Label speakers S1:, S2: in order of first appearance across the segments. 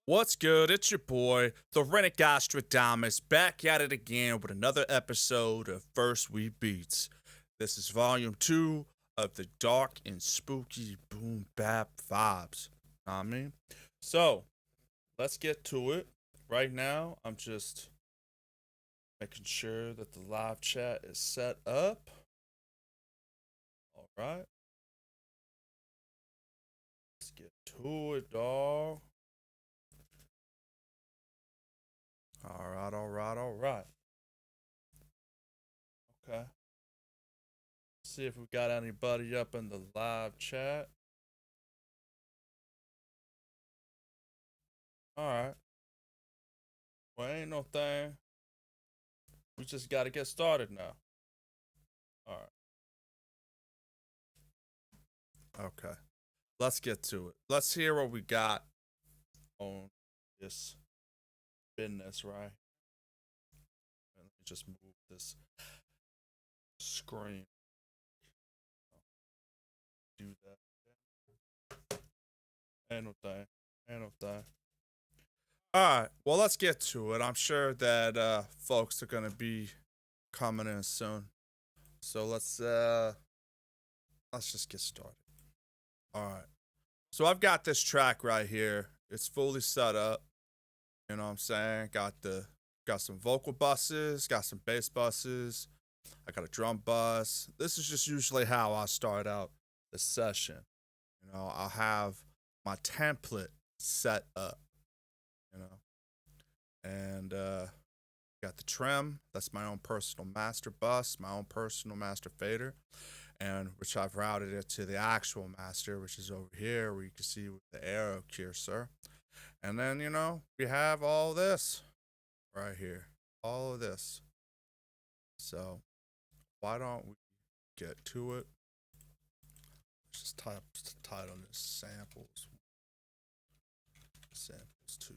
S1: What's good? It's your boy, the Rinnegan, back at it again with another episode of First We Beats. This is volume 2 of the dark and spooky Boom-Bap vibes. Know what I mean? So, let's get to it. Right now, I'm just making sure that the live chat is set up. Alright. Let's get to it, dog. Alright. Okay. See if we got anybody up in the live chat. Alright. Well, ain't no thing. We just gotta get started now. Alright. Okay. Let's get to it. Let's hear what we got on this business, right? Let me just move this screen. Do that. Ain't no thing. Alright, well, let's get to it. I'm sure that folks are gonna be coming in soon. So let's just get started. Alright. So I've got this track right here. It's fully set up. You know what I'm saying? Got some vocal buses, got some bass buses, I got a drum bus. This is just usually how I start out the session. You know, I'll have my template set up, you know. And got the trim, that's my own personal master bus, my own personal master fader, and which I've routed it to the actual master, which is over here where you can see with the arrow cursor. And then, you know, we have all this right here. All of this. So, why don't we get to it? Let's just type the title on this samples. Samples 2.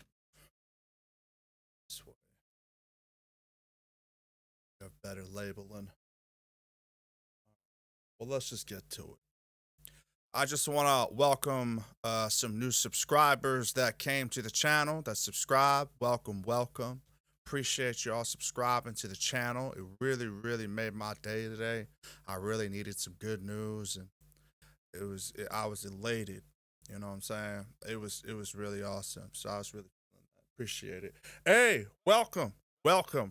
S1: This way. We have better labeling. Well, let's just get to it. I just want to welcome some new subscribers that came to the channel, that subscribe. Welcome. Appreciate you all subscribing to the channel. It really made my day today. I really needed some good news, and I was elated. You know what I'm saying? It was really awesome. So I was really appreciate it. Hey, welcome.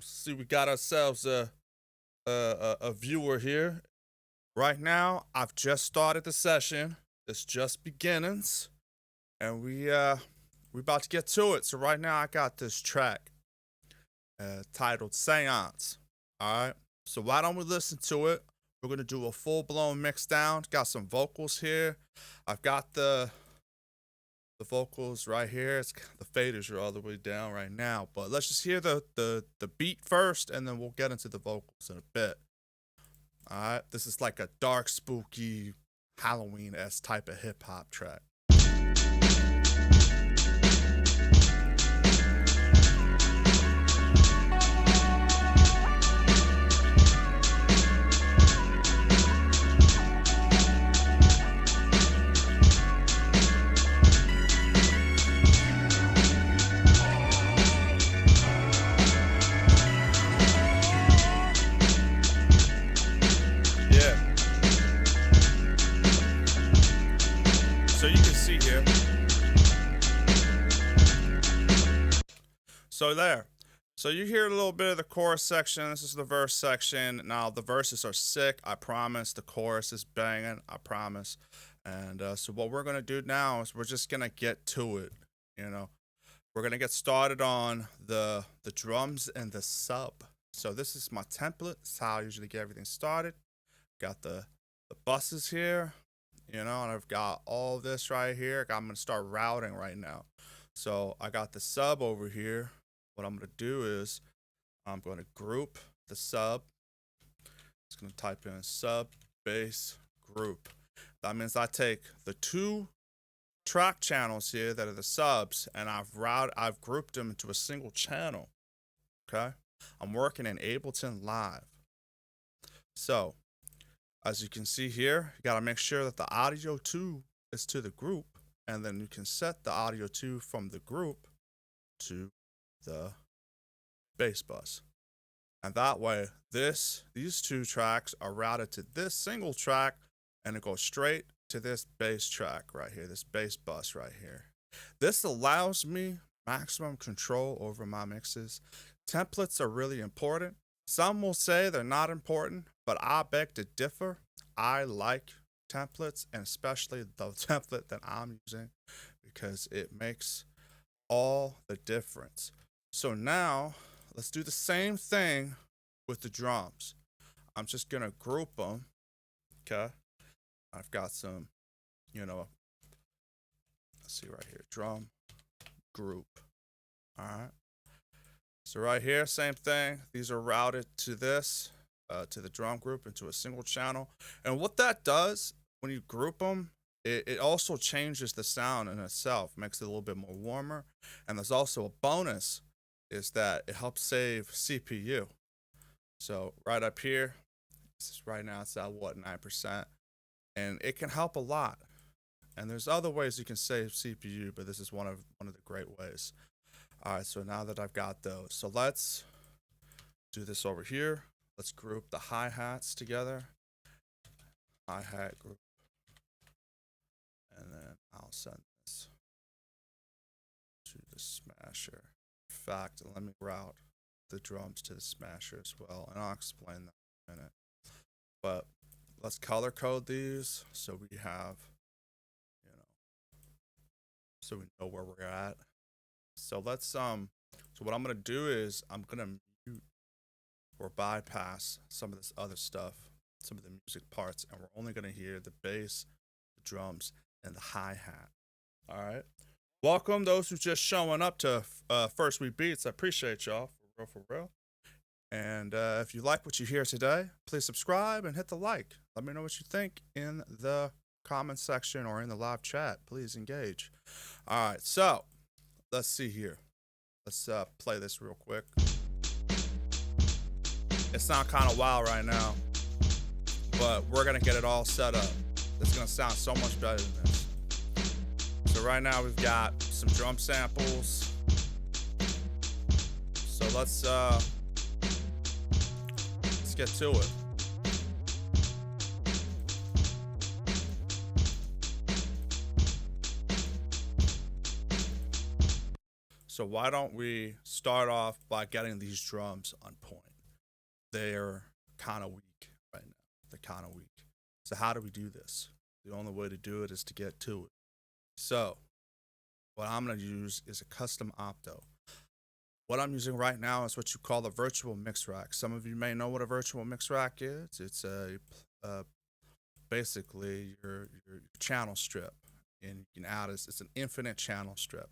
S1: See, we got ourselves a viewer here. Right now, I've just started the session. It's just beginnings, and we about to get to it. So right now, I got this track titled Seance. All right. So why don't we listen to it? We're gonna do a full-blown mix down. Got some vocals here. I've got the vocals right here. The faders are all the way down right now. But let's just hear the beat first, and then we'll get into the vocals in a bit. Alright, this is like a dark, spooky, Halloween-esque type of hip-hop track. So there. So you hear a little bit of the chorus section. This is the verse section. Now, the verses are sick. I promise. The chorus is banging. I promise. And so what we're going to do now is we're just going to get to it. You know, we're going to get started on the drums and the sub. So this is my template. This is how I usually get everything started. Got the buses here, you know, and I've got all this right here. I'm going to start routing right now. So I got the sub over here. What I'm going to do is I'm going to group the sub. Just going to type in sub, bass, group. That means I take the two track channels here that are the subs, and I've grouped them into a single channel. Okay? I'm working in Ableton Live. So, as you can see here, you got to make sure that the audio 2 is to the group, and then you can set the audio 2 from the group to the bass bus. And that way, these two tracks are routed to this single track, and it goes straight to this bass track right here, this bass bus right here. This allows me maximum control over my mixes. Templates are really important. Some will say they're not important, but I beg to differ. I like templates, and especially the template that I'm using, because it makes all the difference. So now let's do the same thing with the drums. I'm just gonna group them. Okay, I've got some, let's see right here, drum group. All right, so right here, same thing. These are routed to this, to the drum group, into a single channel. And what that does, when you group them, it also changes the sound in itself, makes it a little bit more warmer. And there's also a bonus, is that it helps save CPU. So right up here, right now it's at 9%, and it can help a lot. And there's other ways you can save CPU, but this is one of the great ways. All right, so now that I've got those, so let's do this over here. Let's group the hi-hats together. Hi-hat group. And then I'll send this to the smasher. In fact, let me route the drums to the smasher as well, and I'll explain that in a minute. But let's color code these so we have, so we know where we're at. So let's so what I'm gonna do is I'm gonna mute or bypass some of this other stuff, some of the music parts, and we're only gonna hear the bass, the drums, and the hi-hat. All right, welcome those who's just showing up to First Week Beats. I appreciate y'all, for real. And if you like what you hear today, please subscribe and hit the like. Let me know what you think in the comment section or in the live chat. Please engage. All right, so let's see here. Let's play this real quick. It sounds kind of wild right now, but we're gonna get it all set up. It's gonna sound so much better than this. So right now we've got some drum samples. So let's get to it. So why don't we start off by getting these drums on point? They're kind of weak right now. They're kind of weak. So how do we do this? The only way to do it is to get to it. So what I'm going to use is a custom opto. What I'm using right now is what you call a virtual mix rack. Some of you may know what a virtual mix rack is. It's basically your channel strip, and you can add it's an infinite channel strip,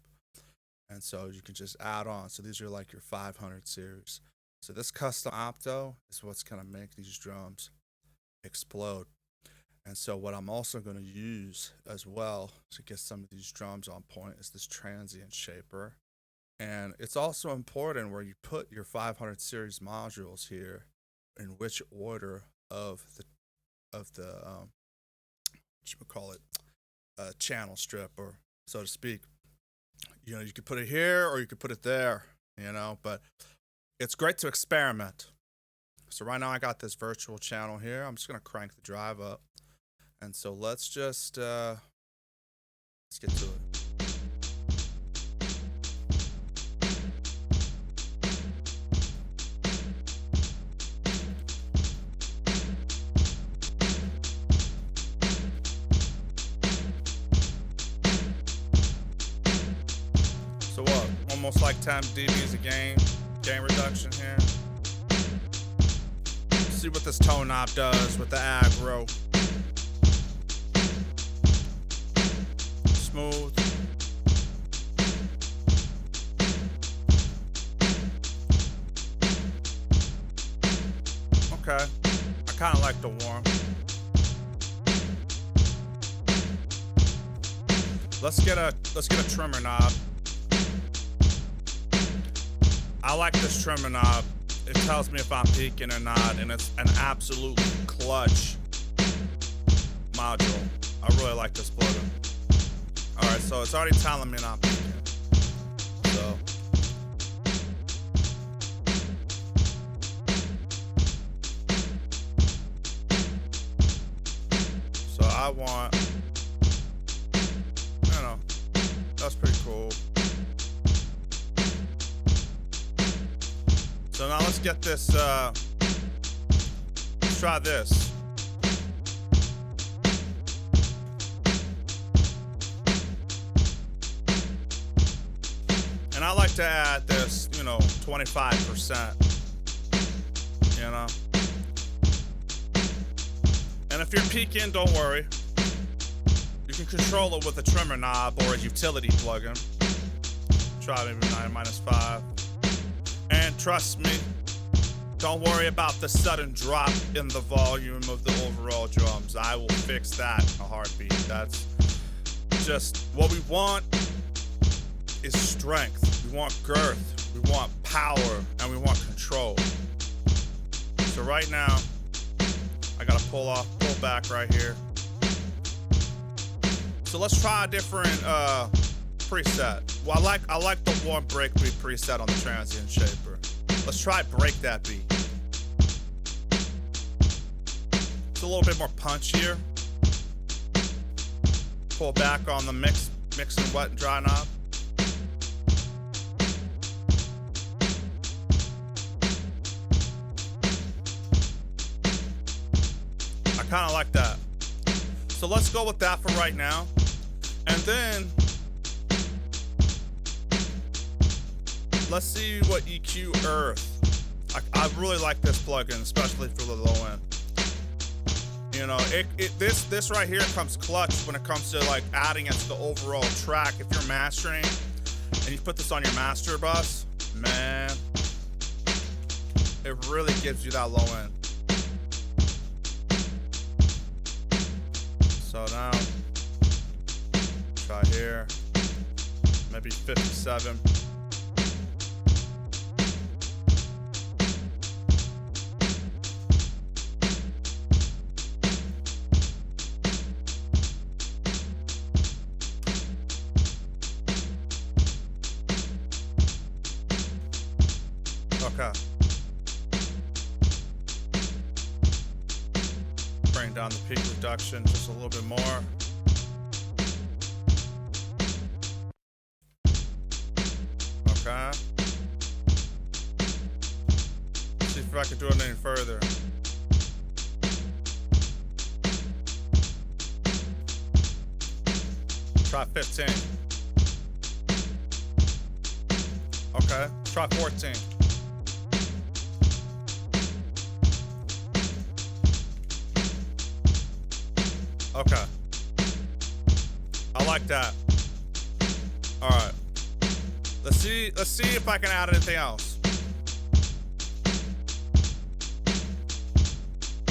S1: and so you can just add on. So these are like your 500 series. So this custom opto is what's gonna make these drums explode. And so what I'm also going to use as well to get some of these drums on point is this transient shaper. And it's also important where you put your 500 series modules here, in which order of the channel strip, or so to speak. You could put it here or you could put it there, but it's great to experiment. So right now I got this virtual channel here. I'm just going to crank the drive up. And so let's just let's get to it. So what? Almost like 10 dBs a gain reduction here. See what this tone knob does with the aggro. Smooth. Okay, I kind of like the warm. Let's get a trimmer knob. I like this trimmer knob. It tells me if I'm peaking or not, and it's an absolute clutch module. I really like this plugin. All right, so it's already telling me not peaking. So I want. You know, that's pretty cool. So now let's get this, let's try this. And I like to add this, you know, 25%, you know. And if you're peaking, don't worry. You can control it with a trimmer knob or a utility plugin. Try maybe 9 -5. And trust me, don't worry about the sudden drop in the volume of the overall drums. I will fix that in a heartbeat. That's just what we want. Is strength. We want girth, we want power, and we want control. So right now, I gotta pull back right here. So let's try a different preset. Well, I like the one breakbeat preset on the transient shaper. Let's try break that beat. It's a little bit more punchier. Pull back on the mix and wet and dry knob. Kind of like that. So let's go with that for right now. And then let's see what EQ Earth. I really like this plugin, especially for the low end. You know, this right here comes clutch when it comes to like adding it to the overall track. If you're mastering and you put this on your master bus, man, it really gives you that low end. So now, try here, maybe 57. Okay. Bring down the peak reduction just a little bit more. Okay. See if I can do it any further. Try 15. Okay, try 14. Okay. I like that. All right. Let's see if I can add anything else.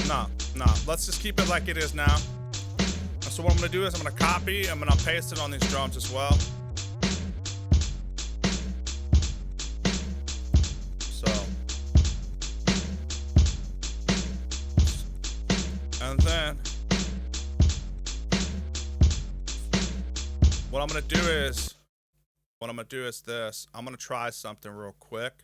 S1: No. Let's just keep it like it is now. So what I'm gonna do is I'm gonna copy, I'm gonna paste it on these drums as well. So. And then what I'm gonna do is this. I'm gonna try something real quick.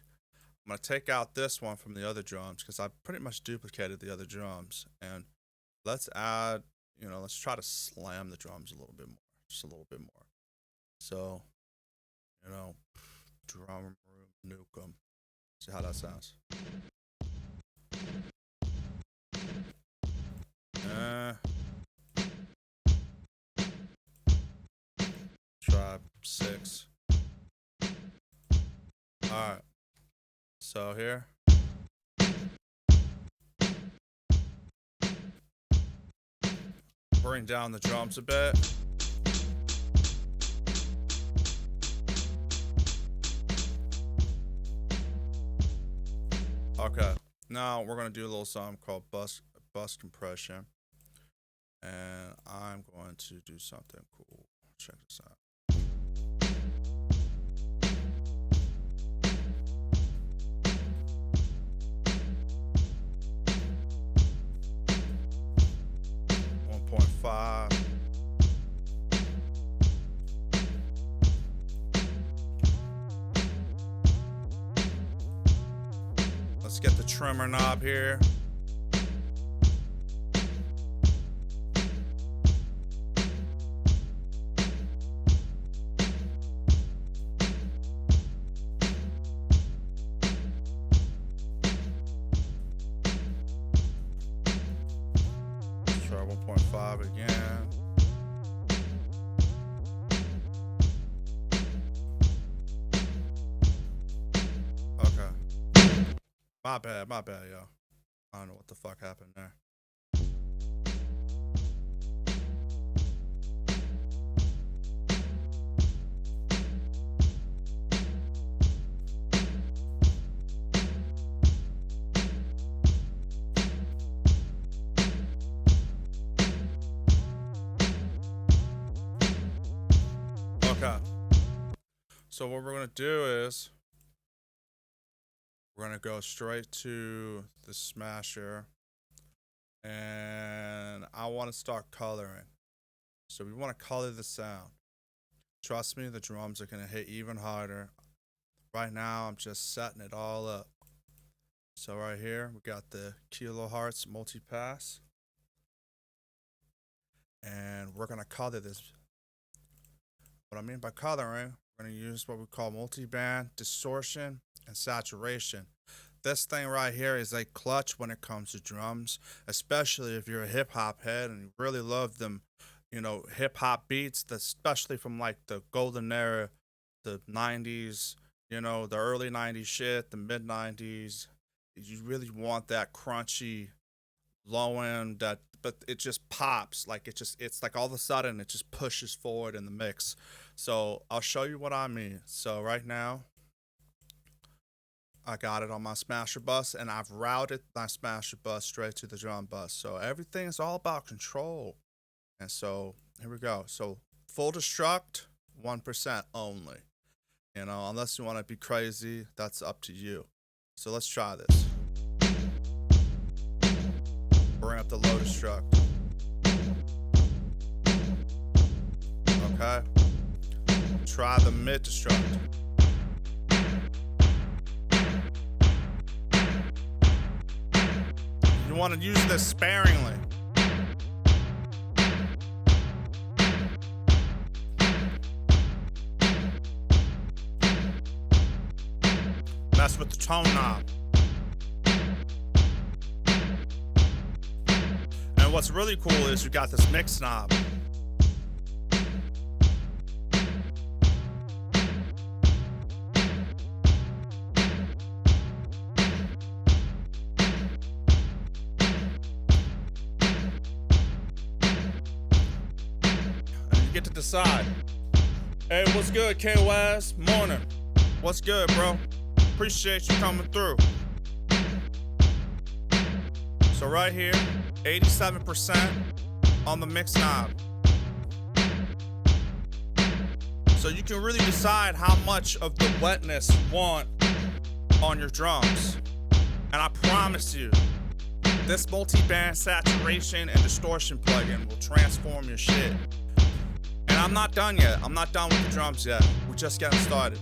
S1: I'm gonna take out this one from the other drums because I pretty much duplicated the other drums. And let's add, you know, let's try to slam the drums a little bit more, just a little bit more. So, you know, drum room nuke 'em. See how that sounds. Try 6. All right. So here. Bring down the drums a bit. Okay. Now we're gonna do a little something called bus compression. And I'm going to do something cool. Check this out. Let's get the trimmer knob here. subscribe again. Okay. My bad, yo. I don't know what the fuck happened there. Okay. So what we're gonna do is we're gonna go straight to the smasher, and I want to start coloring. So we want to color the sound. Trust me, the drums are gonna hit even harder. Right now, I'm just setting it all up. So right here, we got the kilohertz multipass, and we're gonna color this. What I mean by coloring, we're going to use what we call multiband, distortion, and saturation. This thing right here is a clutch when it comes to drums, especially if you're a hip-hop head and you really love them, you know, hip-hop beats, especially from like the golden era, the 90s, you know, the early 90s shit, the mid-90s. You really want that crunchy, low end, that, but it just pops. Like it's like all of a sudden it just pushes forward in the mix. So I'll show you what I mean. So right now, I got it on my smasher bus, and I've routed my smasher bus straight to the drum bus. So everything is all about control. And so here we go. So full destruct, 1% only. You know, unless you want to be crazy, that's up to you. So let's try this. Bring up the low destruct. Okay. Try the mid destruct. You want to use this sparingly. Mess with the tone knob. And what's really cool is you got this mix knob. Get to decide. Hey, what's good, KOS? Morning. What's good, bro? Appreciate you coming through. So right here, 87% on the mix knob. So you can really decide how much of the wetness you want on your drums. And I promise you, this multi-band saturation and distortion plugin will transform your shit. And I'm not done yet. I'm not done with the drums yet. We're just getting started.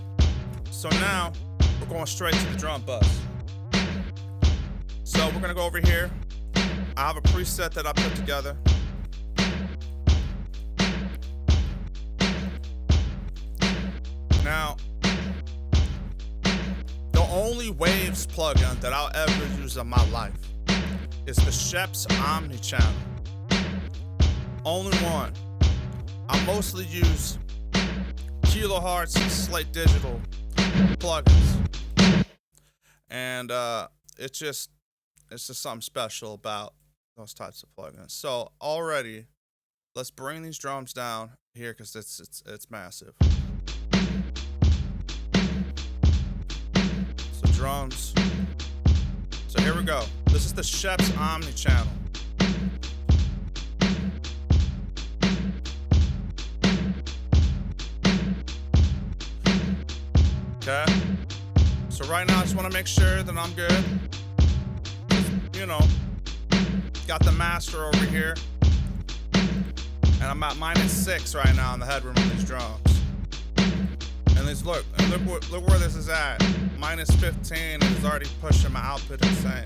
S1: So now, we're going straight to the drum bus. So we're gonna go over here. I have a preset that I put together. Now, the only Waves plugin that I'll ever use in my life is the Sheps Omni channel. Only one. I mostly use kilohertz and Slate Digital plugins, and it's just something special about those types of plugins. So already, let's bring these drums down here because it's massive. So drums. So here we go. This is the Sheps Omni channel. Okay, so right now I just want to make sure that I'm good. You know, got the master over here, and I'm at -6 right now on the headroom of these drums. And look where this is at, -15, and it's already pushing my output insane.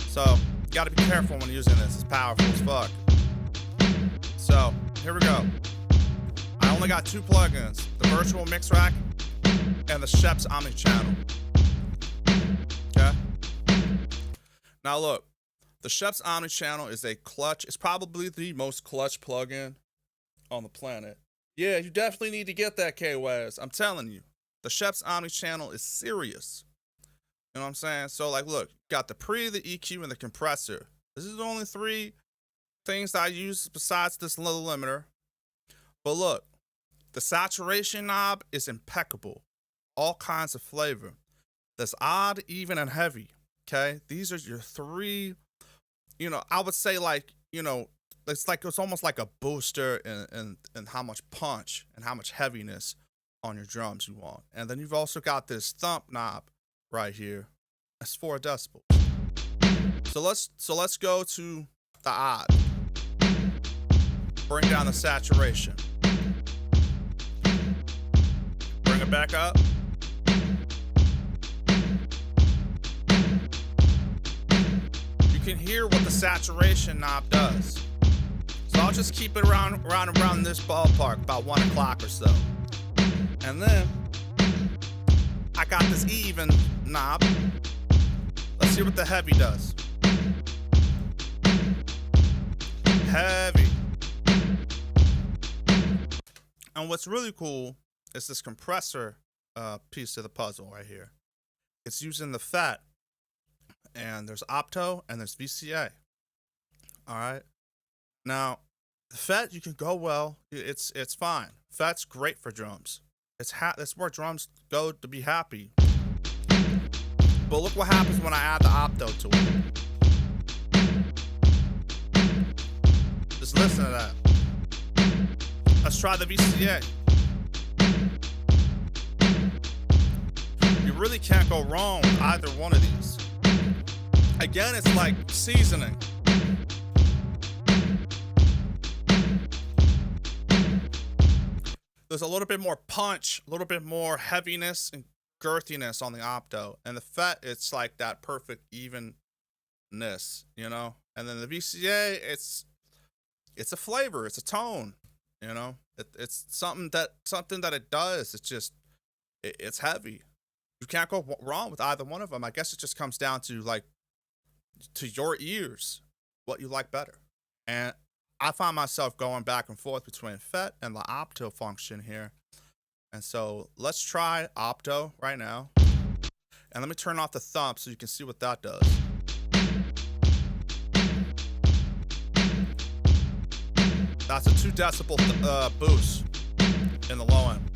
S1: So you got to be careful when using this. It's powerful as fuck. So here we go. I only got 2 plugins: the virtual mix rack and the Sheps Omni channel. Okay. Now look, The Chef's Omnichannel is a clutch. It's probably the most clutch plugin on the planet. Yeah, you definitely need to get that, K-Waz. I'm telling you. The Chef's Omnichannel is serious. You know what I'm saying? So, like, look, got the pre, the EQ, and the compressor. This is the only three things that I use besides this little limiter. But look, the saturation knob is impeccable. All kinds of flavor. That's odd, even, and heavy. Okay? These are your three, I would say, like, it's almost like a booster in how much punch and how much heaviness on your drums you want. And then you've also got this thump knob right here. That's 4 decibels. So let's go to the odd. Bring down the saturation. Bring it back up. You can hear what the saturation knob does. So I'll just keep it around this ballpark, about 1 o'clock or so. And then I got this even knob. Let's see what the heavy does. Heavy. And what's really cool is this compressor piece of the puzzle right here. It's using the FET, and there's Opto and there's VCA. All right. Now, the FET, you can go well. It's fine. FET's great for drums. That's where drums go to be happy. But look what happens when I add the Opto to it. Just listen to that. Let's try the VCA. You really can't go wrong with either one of these. Again, it's like seasoning. There's a little bit more punch, a little bit more heaviness and girthiness on the Opto. And the FET, it's like that perfect evenness, And then the VCA, it's a flavor, it's a tone, It's something that it does. It's heavy. You can't go wrong with either one of them. I guess it just comes down to to your ears, what you like better. And I find myself going back and forth between FET and the Opto function here. And so let's try Opto right now. And let me turn off the thump so you can see what that does. That's a 2 decibel boost in the low end.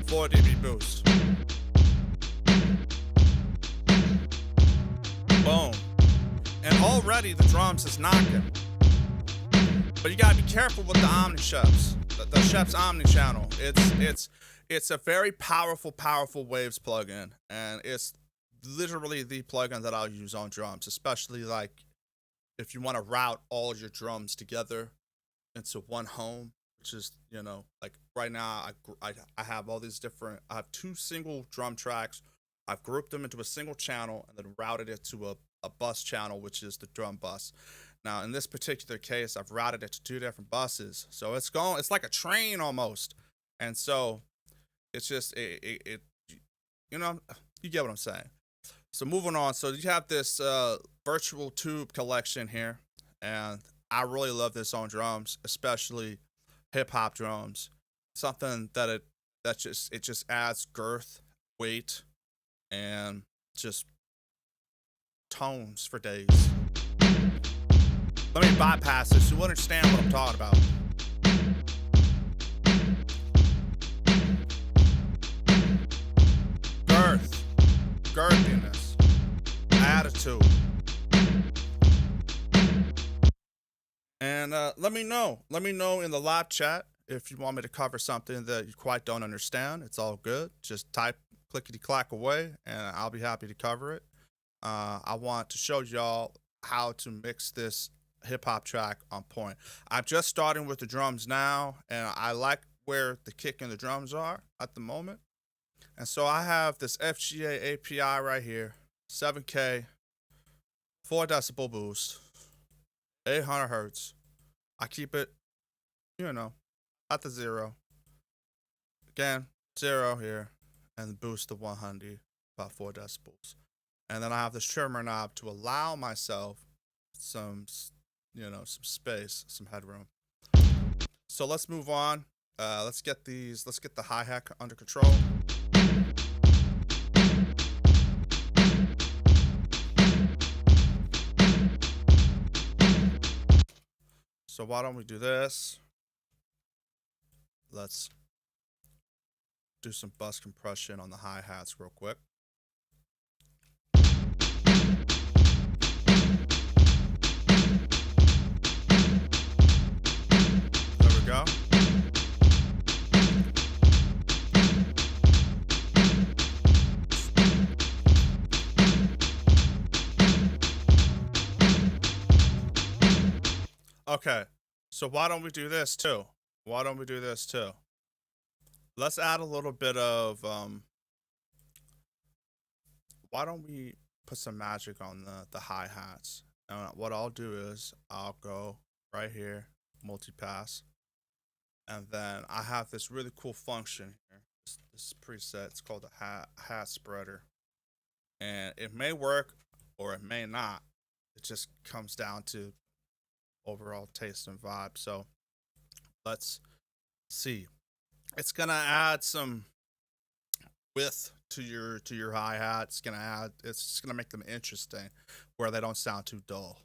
S1: 4 dB boost. Boom. And already the drums is knocking. But you gotta be careful with the Omni Chefs, the Chef's Omnichannel. It's a very powerful waves plugin, and it's literally the plugin that I'll use on drums, especially like if you want to route all your drums together into one home, which is, like right now I have all these different, I have 2 single drum tracks. I've grouped them into a single channel and then routed it to a bus channel, which is the drum bus. Now, in this particular case, I've routed it to 2 different buses. So it's like a train almost. And so it's just, you get what I'm saying. So moving on. So you have this virtual tube collection here. And I really love this on drums, especially hip hop drums. Something that it just adds girth, weight, and just tones for days. Let me bypass this so you understand what I'm talking about. Girthiness, attitude. And let me know in the live chat if you want me to cover something that you quite don't understand. It's all good. Just type clickety-clack away, and I'll be happy to cover it. I want to show y'all how to mix this hip-hop track on point. I'm just starting with the drums now, and I like where the kick and the drums are at the moment. And so I have this FGA API right here, 7K, 4 decibel boost, 800 hertz. I keep it, at the 0. Again, 0 here, and boost to 100, about 4 decibels. And then I have this trimmer knob to allow myself some, some space, some headroom. So let's move on. Let's get the hi-hat under control. So why don't we do this? Let's do some bus compression on the hi-hats real quick. There we go. Okay, so why don't we do this too? Let's add a little bit of, why don't we put some magic on the hi-hats? And what I'll do is I'll go right here, multi-pass, and then I have this really cool function here. This preset, it's called the hat spreader. And it may work or it may not. It just comes down to overall taste and vibe. So let's see. It's gonna add some width to your hi-hat. It's just gonna make them interesting where they don't sound too dull.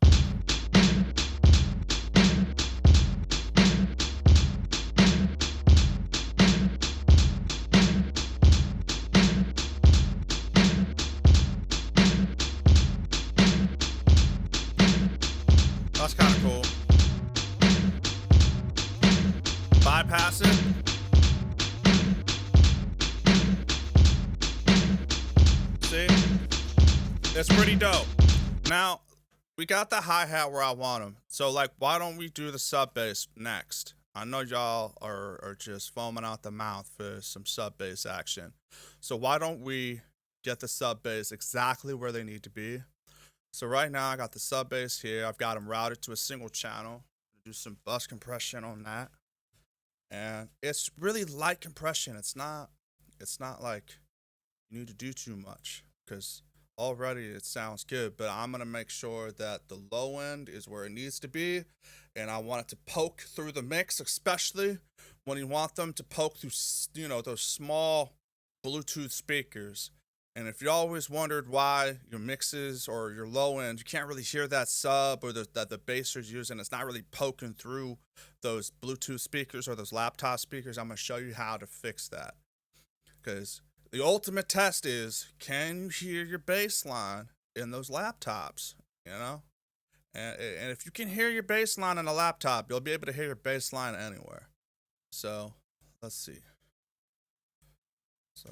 S1: That's kind of cool. Bypass it. See? It's pretty dope. Now, we got the hi-hat where I want them. So, like, why don't we do the sub bass next? I know y'all are just foaming out the mouth for some sub bass action. So why don't we get the sub bass exactly where they need to be? So right now I got the sub bass here. I've got them routed to a single channel. Do some bus compression on that. And it's really light compression. It's not like you need to do too much because already it sounds good, but I'm gonna make sure that the low end is where it needs to be, and I want it to poke through the mix, especially when you want them to poke through, those small Bluetooth speakers. And if you always wondered why your mixes or your low end, you can't really hear that sub or that the bass is using, it's not really poking through those Bluetooth speakers or those laptop speakers, I'm gonna show you how to fix that. Because the ultimate test is, can you hear your bass line in those laptops, And if you can hear your bass line in a laptop, you'll be able to hear your bass line anywhere. So, let's see. So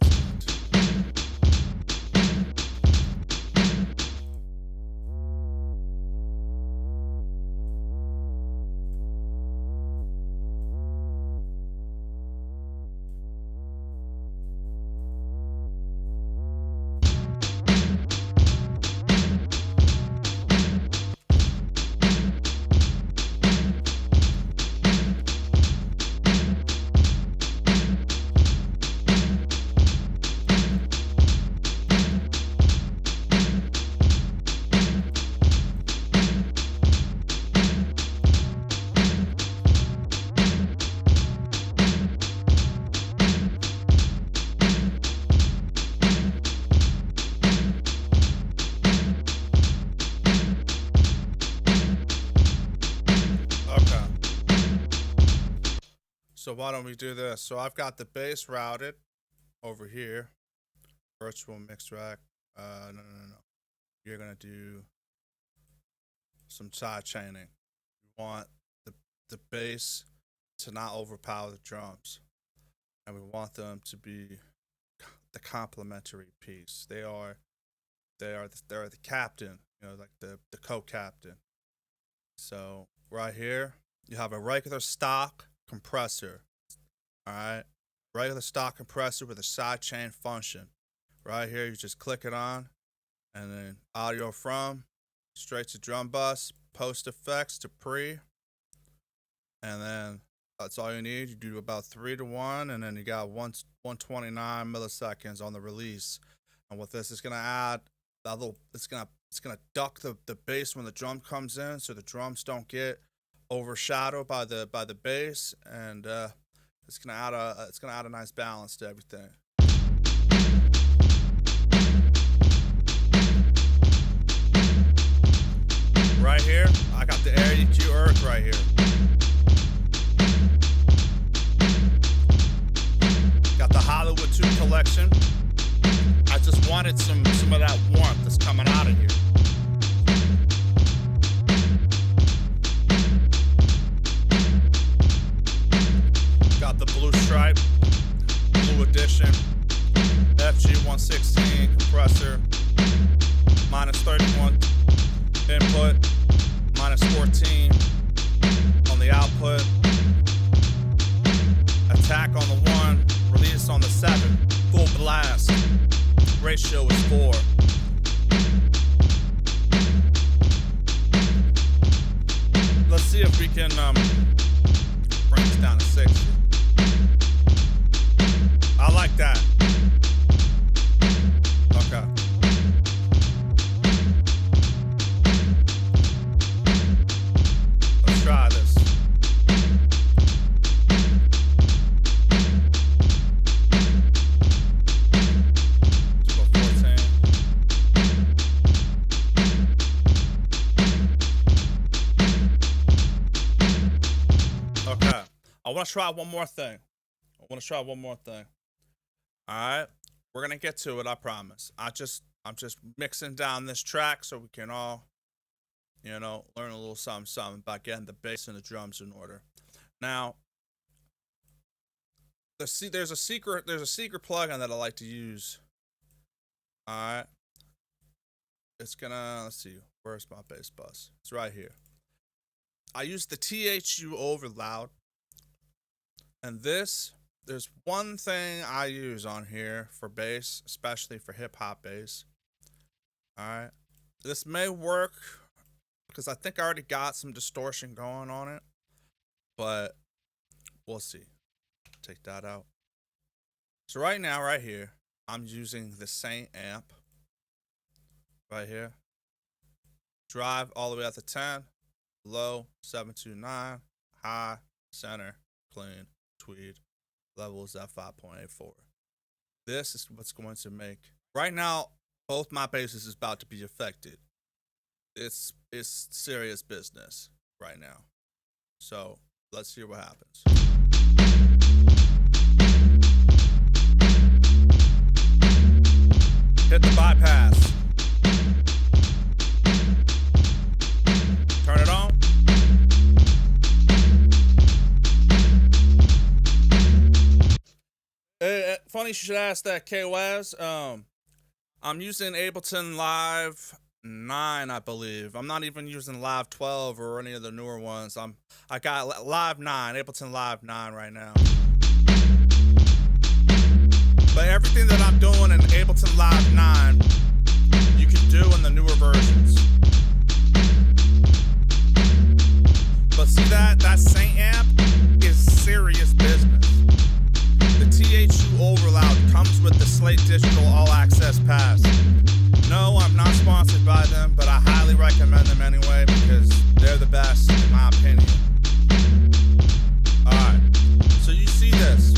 S1: So why don't we do this? So I've got the bass routed over here. Virtual mix rack. No. You're gonna do some side chaining. You want the bass to not overpower the drums, and we want them to be the complementary piece. They're the captain. Like the co-captain. So right here, you have a regular stock compressor. All right, regular stock compressor with a side chain function. Right here, you just click it on, and then audio from, straight to drum bus, post effects to pre, and then that's all you need. You do about 3-to-1, and then you got 129 milliseconds on the release. And what this is gonna add it's gonna duck the bass when the drum comes in, so the drums don't get overshadowed by the bass, and it's gonna add a nice balance to everything. Right here, I got the Air EQ Earth right here. Got the Hollywood 2 collection. I just wanted some of that warmth that's coming out of here. Got the Blue Stripe, Blue Edition, FG116 compressor, -31 input, -14 on the output, attack on the 1, release on the 7, full blast, ratio is 4. Let's see if we can bring this down to 60. I like that. Okay. Let's try this. Okay. I want to try one more thing. All right, we're gonna get to it. I promise. I'm just mixing down this track so we can all, learn a little something about getting the bass and the drums in order. Now, there's a secret plugin that I like to use. All right, it's gonna, let's see, where's my bass bus? It's right here. I use the THU Overloud, and there's one thing I use on here for bass, especially for hip-hop bass. Alright. This may work because I think I already got some distortion going on it, but we'll see. Take that out. So right now, right here, I'm using the Saint amp. Right here. Drive all the way up to 10. Low, 729. High, center, clean, tweed. Level is at 5.84. This is what's going to make. Right now, both my basses is about to be affected. It's serious business right now. So let's see what happens. Hit the bypass. Turn it on. Funny you should ask that, K-Waz. I'm using Ableton Live 9, I believe. I'm not even using Live 12 or any of the newer ones. I got Live 9, Ableton Live 9 right now. But everything that I'm doing in Ableton Live 9, you can do in the newer versions. But see that Saint amp is serious business. The THU Overloud comes with the Slate Digital All Access Pass. No, I'm not sponsored by them, but I highly recommend them anyway because they're the best in my opinion. Alright, so you see this.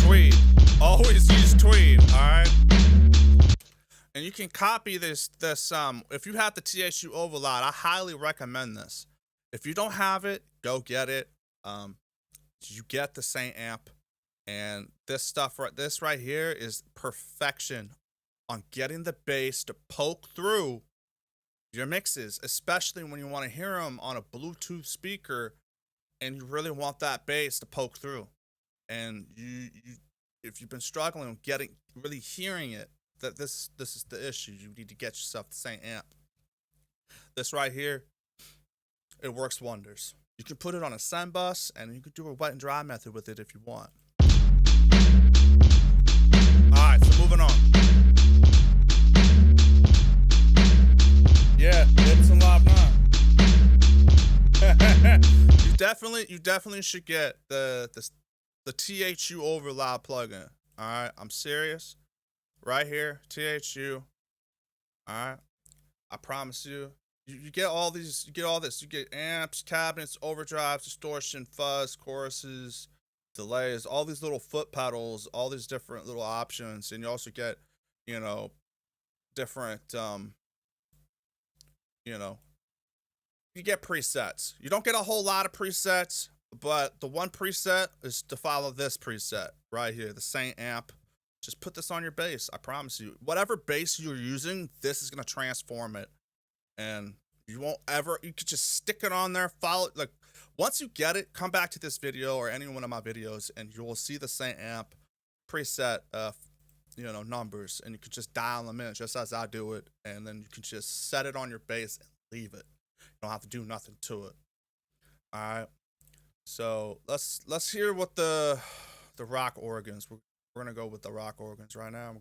S1: Tweed. Always use tweed, alright? And you can copy this if you have the THU Overloud, I highly recommend this. If you don't have it, go get it. You get the Saint amp, and this right here is perfection on getting the bass to poke through your mixes, especially when you want to hear them on a Bluetooth speaker, and you really want that bass to poke through. And if you've been struggling with really hearing it, that this is the issue. You need to get yourself the Saint amp. This right here, it works wonders. You can put it on a send bus, and you can do a wet and dry method with it if you want. Alright, so moving on. Yeah, Ableton Live 9. You definitely should get the THU Overloud plugin. All right, I'm serious. Right here, THU. All right, I promise you. You get all these. You get all this. You get amps, cabinets, overdrives, distortion, fuzz, choruses, delays, all these little foot pedals, all these different little options, and you also get, you know, different, you know, you get presets. You don't get a whole lot of presets, but the one preset is to follow this preset right here, the same amp. Just put this on your bass. I promise you. Whatever bass you're using, this is going to transform it. And you won't ever, you could just stick it on there, follow it. Like, once you get it, come back to this video or any one of my videos, and you will see the same amp preset, you know, numbers, and you can just dial them in just as I do it. And then you can just set it on your bass and leave it. You don't have to do nothing to it. All right. So let's hear what the rock organs. We're gonna go with the rock organs right now.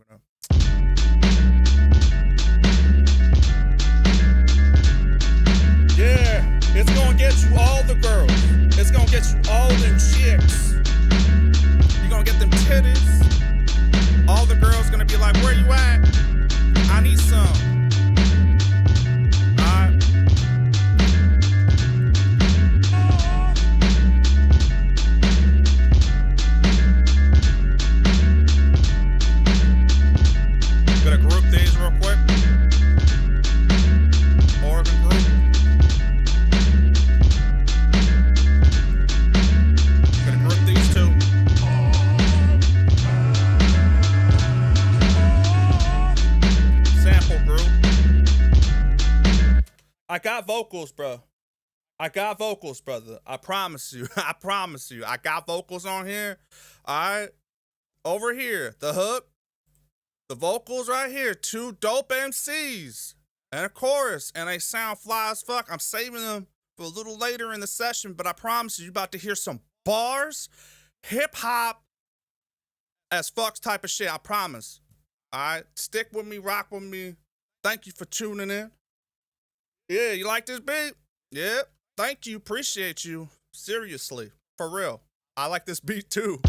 S1: Yeah, it's gonna get you all the girls. It's gonna get you all them chicks. You're gonna get them titties. All the girls gonna be like, where you at? I need some. I got vocals, bro. I got vocals, brother. I promise you. I promise you. I got vocals on here. All right. Over here, the hook, the vocals right here. 2 dope MCs and a chorus, and they sound fly as fuck. I'm saving them for a little later in the session, but I promise you, you're about to hear some bars, hip hop as fuck type of shit. I promise. All right. Stick with me, rock with me. Thank you for tuning in. Yeah, you like this beat? Yeah, thank you, appreciate you. Seriously, for real. I like this beat too.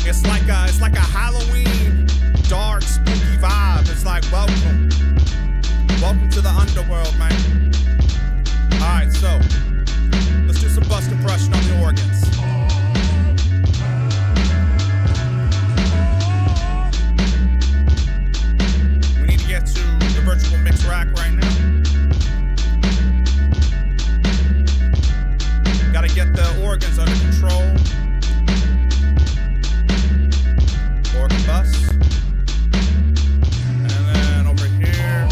S1: It's like a Halloween dark spooky vibe. It's like welcome to the underworld, man. All right, so let's do some bust compression on the organs. Virtual mix rack right now. Gotta get the organs under control. Organ bus. And then over here,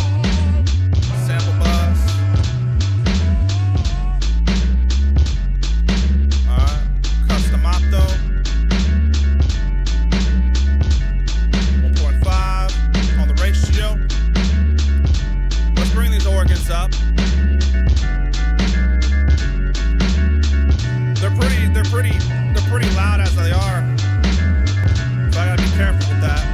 S1: sample bus. Alright, customato. 1.5 on the ratio. Bring these organs up. They're pretty loud as they are. So I gotta be careful with that.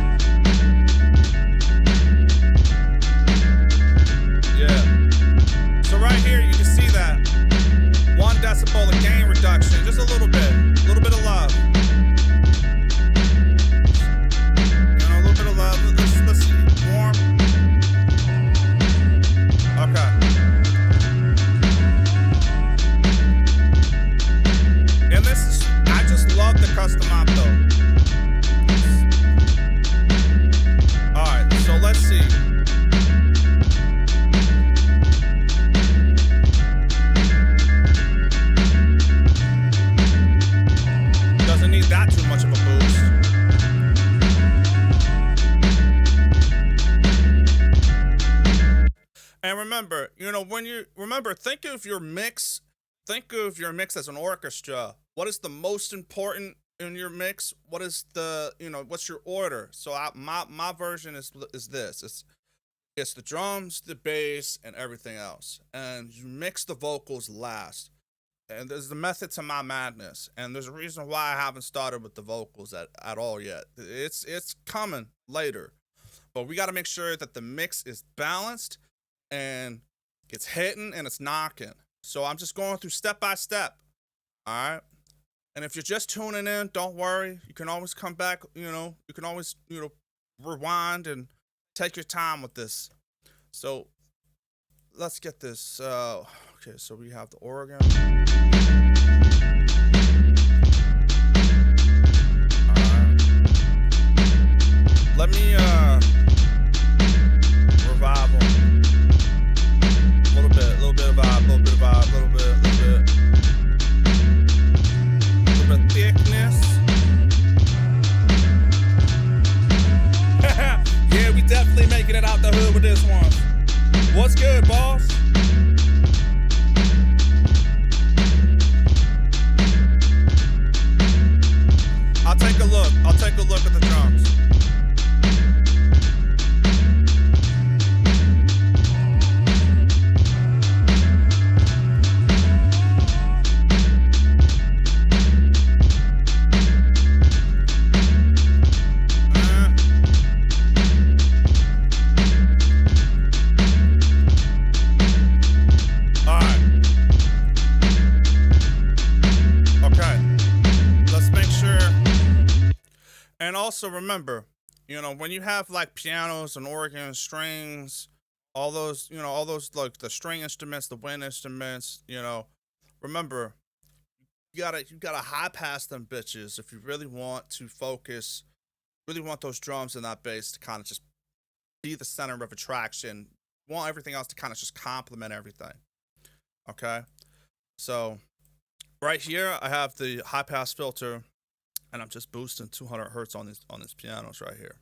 S1: Yeah. So right here you can see that 1 decibel of gain reduction, just a little bit of love. You know, a little bit of love. Let's see. Warm. Okay. And this is, I just love the custom opto. Alright, so let's see. Doesn't need that too much of a boost. And remember, you know, think of your mix as an orchestra. What is the most important in your mix? What is the, you know, what's your order? So my version is this. It's the drums, the bass, and everything else. And you mix the vocals last. And there's the method to my madness. And there's a reason why I haven't started with the vocals at all yet. It's coming later. But we got to make sure that the mix is balanced and it's hitting and it's knocking. So I'm just going through step by step. All right. And if you're just tuning in, don't worry. You can always come back. You can always rewind and take your time with this. So let's get this. Okay, so we have the Oregon. Let me revive them. A little bit of vibe, a little bit of vibe, a little bit of thickness. Yeah, we definitely making it out the hood with this one. What's good, boss? I'll take a look at the drums. And also remember, when you have like pianos and organs, strings, all those like the string instruments, the wind instruments, remember, you gotta high pass them bitches if you really want to focus, really want those drums and that bass to kind of just be the center of attraction. You want everything else to kind of just complement everything. Okay, so right here I have the high pass filter. And I'm just boosting 200 hertz on these pianos right here.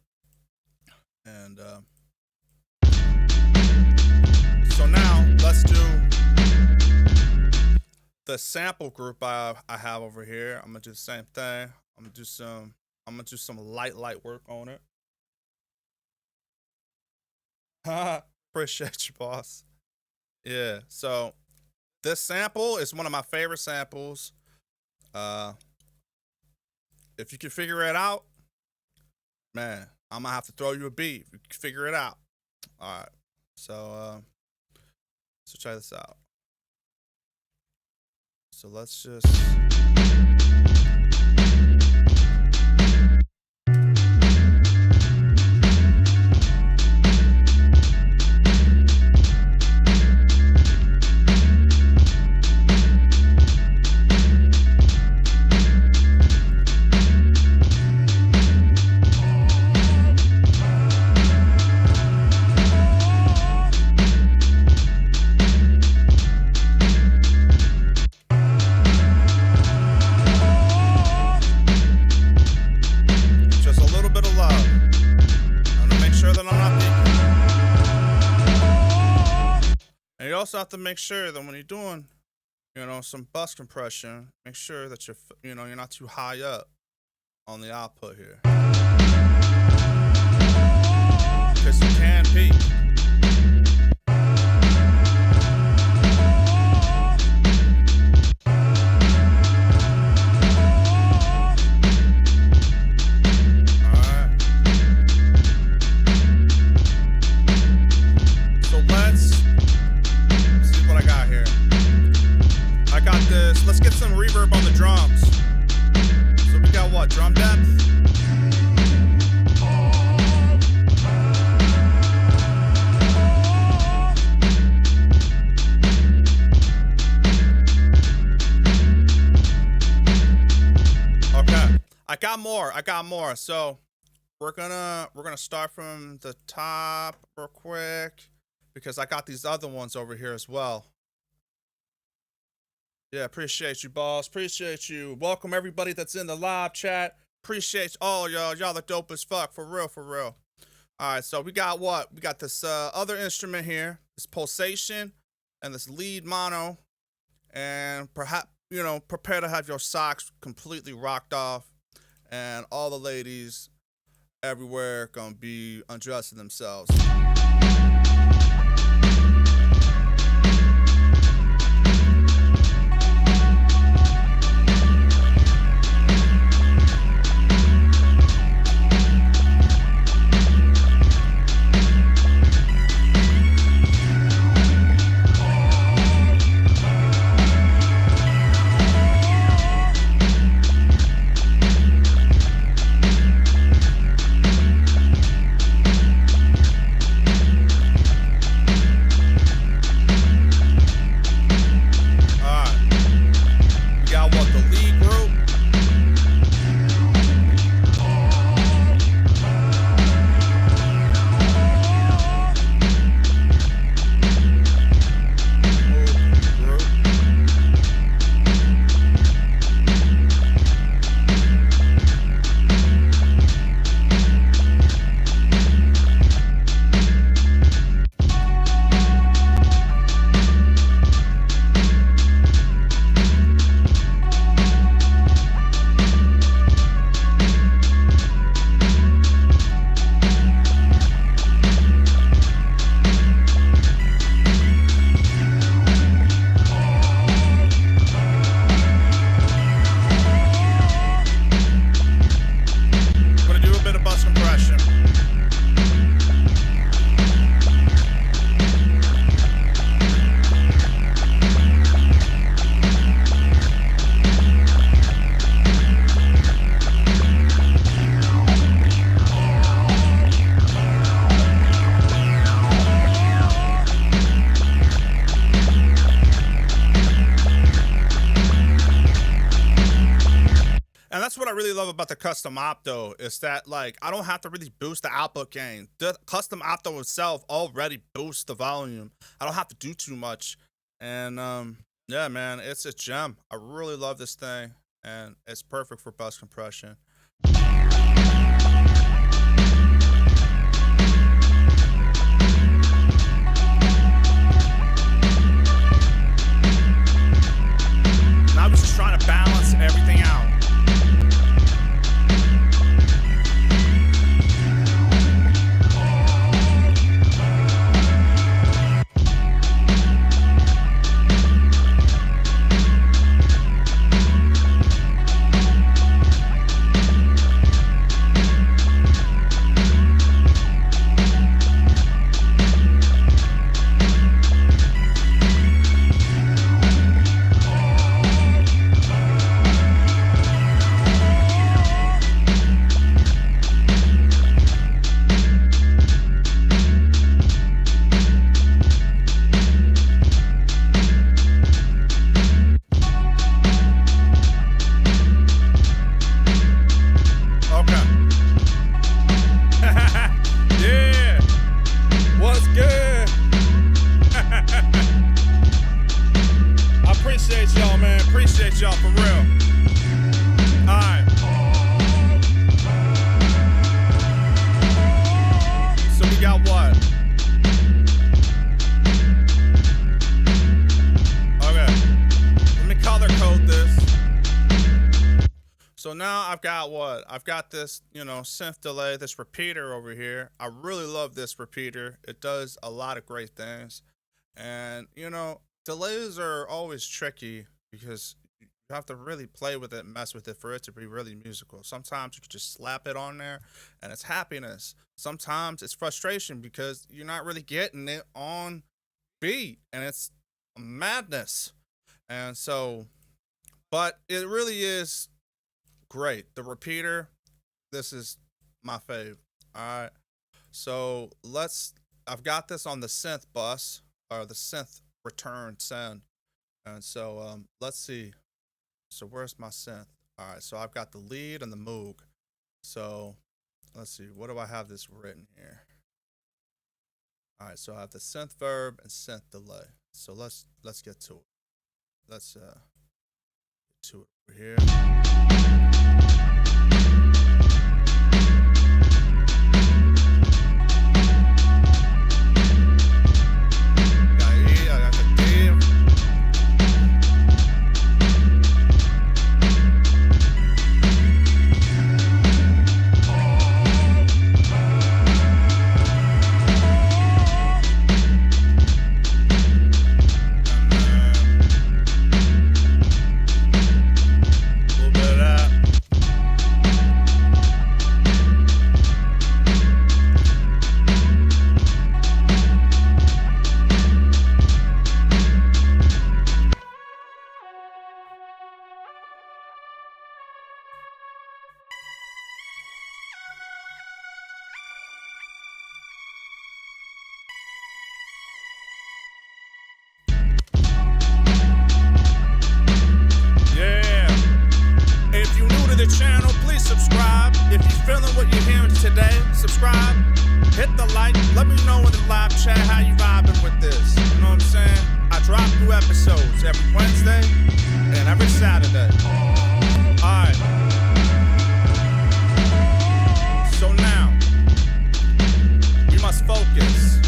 S1: And so now let's do the sample group I have over here. I'm gonna do the same thing. I'm gonna do some light work on it. Appreciate you, boss. Yeah. So this sample is one of my favorite samples. If you can figure it out, man, I'm gonna have to throw you a beat if you can figure it out. All right, so try this out. So let's just. You also have to make sure that when you're doing, some bus compression, make sure that you're not too high up on the output here, because you can peak. Let's get some reverb on the drums. So we got what? Drum depth? Okay. I got more. So we're gonna start from the top real quick because I got these other ones over here as well. Yeah, appreciate you, boss. Appreciate you. Welcome everybody that's in the live chat. Appreciate all y'all. Y'all are dope as fuck. For real. All right, so we got what? We got this other instrument here, this pulsation, and this lead mono. And perhaps, prepare to have your socks completely rocked off. And all the ladies everywhere gonna be undressing themselves. what I really love about the custom opto is that like I don't have to really boost the output gain. The custom opto itself already boosts the volume. I don't have to do too much. And yeah, man, it's a gem. I really love this thing, and it's perfect for bus compression. And I was just trying to balance everything out. Appreciate y'all for real. Alright. So we got what? Okay. Let me color code this. So now I've got what? I've got this, you know, synth delay, this repeater over here. I really love this repeater. It does a lot of great things. And, you know, delays are always tricky because you have to really play with it, mess with it for it to be really musical. Sometimes you can just slap it on there and it's happiness. Sometimes it's frustration because you're not really getting it on beat and it's madness. And so, but it really is great. The repeater, this is my fave. All right. So I've got this on the synth bus, or the synth return send. And so let's see. So where's my synth? All right, so I've got the lead and the moog. So let's see, what do I have this written here? All right, so I have the synth verb and synth delay. So let's get to it. Let's get to it over here. Channel, please subscribe. If you're feeling what you're hearing today, subscribe, hit the like, let me know in the live chat how you vibing with this. You know what I'm saying? I drop new episodes every Wednesday and every Saturday. Alright. So now we must focus.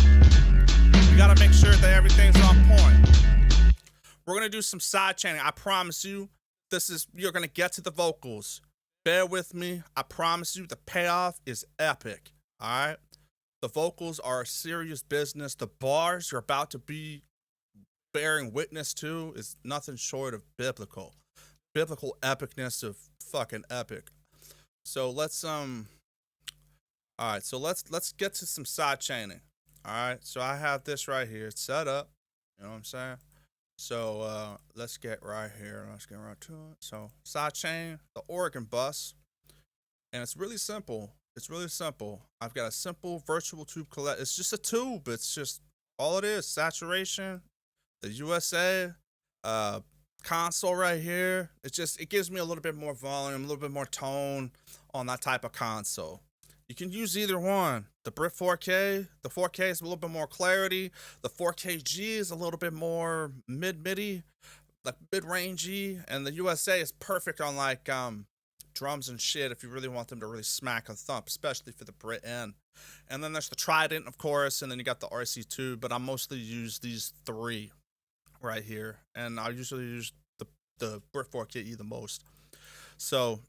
S1: We gotta make sure that everything's on point. We're gonna do some side chaining. I promise you, you're gonna get to the vocals. Bear with me. I promise you the payoff is epic. All right. The vocals are serious business. The bars you're about to be bearing witness to is nothing short of biblical. Biblical epicness of fucking epic. So let's all right, so let's get to some side chaining. All right. So I have this right here. It's set up. You know what I'm saying? So let's get right here. Let's get right to it. So side chain, the Oregon bus, and it's really simple. It's really simple. I've got a simple virtual tube collect. It's just a tube. It's just all it is. Saturation, the USA, console right here, it gives me a little bit more volume, a little bit more tone on that type of console. You can use either one. The Brit 4K, the 4K is a little bit more clarity. The 4KG is a little bit more midi, like mid-rangey, and the USA is perfect on like drums and shit if you really want them to really smack and thump, especially for the Brit end. And then there's the Trident, of course, and then you got the RC2, but I mostly use these three right here, and I usually use the Brit 4KE the most. So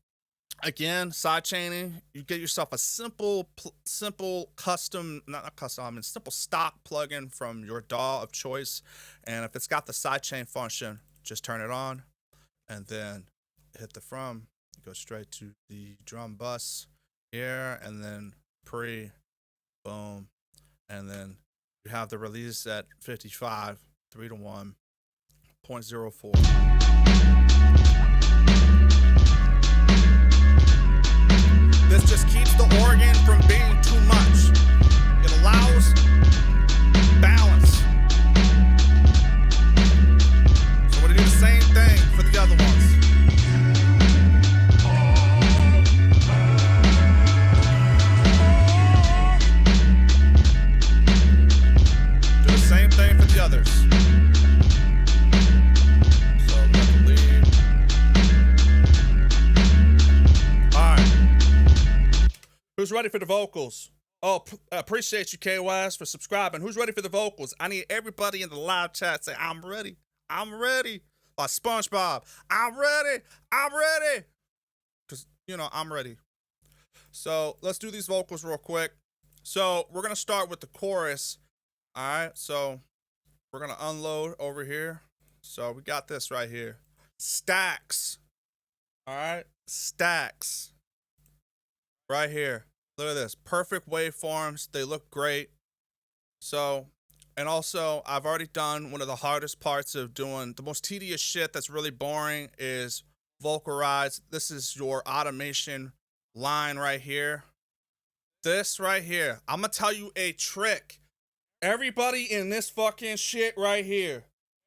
S1: again, side chaining, you get yourself a simple custom, not custom, I mean simple stock plugin from your DAW of choice, and if it's got the side chain function, just turn it on, and then hit the from, go straight to the drum bus here, and then pre, boom, and then you have the release at 55, 3 to 1, 0.04. This just keeps the organ from being too much. It allows balance. So we're gonna do the same thing for the other ones. Do the same thing for the others. So we got the lead. Alright. Who's ready for the vocals? Oh, appreciate you, KYS, for subscribing. Who's ready for the vocals? I need everybody in the live chat say, I'm ready. I'm ready. Like SpongeBob. I'm ready. I'm ready. Because, you know, I'm ready. So let's do these vocals real quick. So we're going to start with the chorus. All right. So we're going to unload over here. So we got this right here. Stacks. All right. Stacks. Right here. Look at this. Perfect waveforms. They look great. So, and also, I've already done one of the hardest parts of doing the most tedious shit that's really boring is vocalize. This is your automation line right here. This right here. I'm going to tell you a trick. Everybody in this fucking shit right here.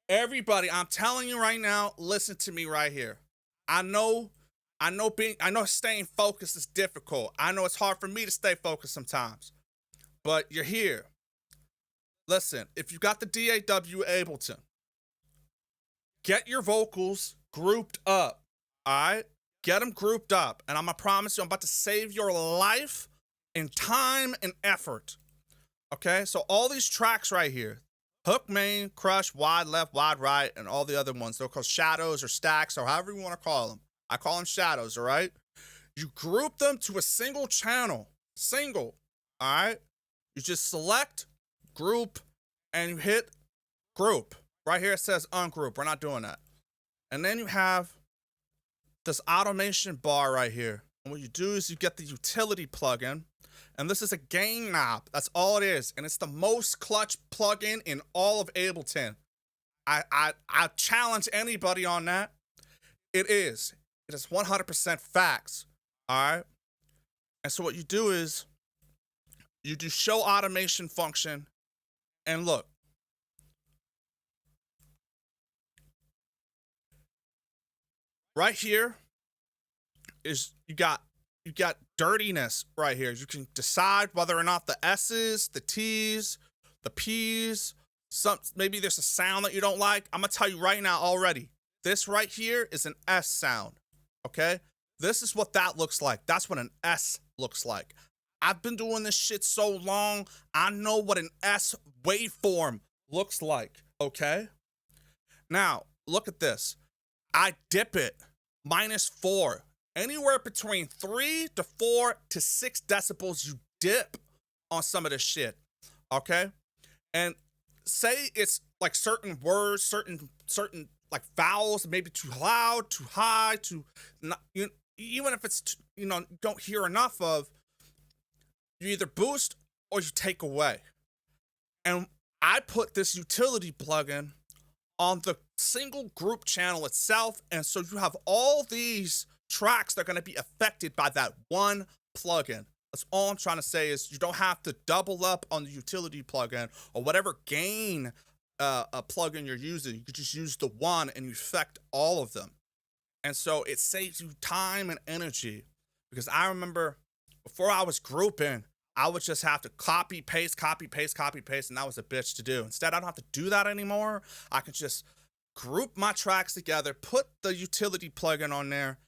S1: Everybody, I'm telling you right now, listen to me right here. I know staying focused is difficult. I know it's hard for me to stay focused sometimes. But you're here. Listen, if you got the DAW Ableton, get your vocals grouped up. Alright? Get them grouped up. And I'm gonna promise you, I'm about to save your life in time and effort. Okay? So all these tracks right here. Hook, main, crush, wide left, wide right, and all the other ones. They're called shadows or stacks or however you want to call them. I call them shadows, all right? You group them to a single channel. Single, all right? You just select, group, and you hit group. Right here it says ungroup. We're not doing that. And then you have this automation bar right here. And what you do is you get the utility plugin. And this is a gain knob. That's all it is. And it's the most clutch plugin in all of Ableton. I challenge anybody on that. It is. It is 100% facts, all right? And so what you do is you do show automation function, and look. Right here is you got dirtiness right here. You can decide whether or not the S's, the T's, the P's, maybe there's a sound that you don't like. I'm going to tell you right now already. This right here is an S sound. Okay, this is what that looks like. That's what an S looks like. I've been doing this shit so long, I know what an S waveform looks like, okay? Now, look at this. I dip it, -4. Anywhere between 3 to 4 to 6 decibels you dip on some of this shit, okay? And say it's like certain words, certain like vowels, maybe too loud, too high, too not, even if it's don't hear enough of, you either boost or you take away. And I put this utility plugin on the single group channel itself, and so you have all these tracks that are going to be affected by that one plugin. That's all I'm trying to say is you don't have to double up on the utility plugin or whatever gain a plugin you're using. You could just use the one and you affect all of them. And so it saves you time and energy. Because I remember before I was grouping, I would just have to copy, paste, copy, paste, copy, paste, and that was a bitch to do. Instead, I don't have to do that anymore. I can just group my tracks together, put the utility plugin on there,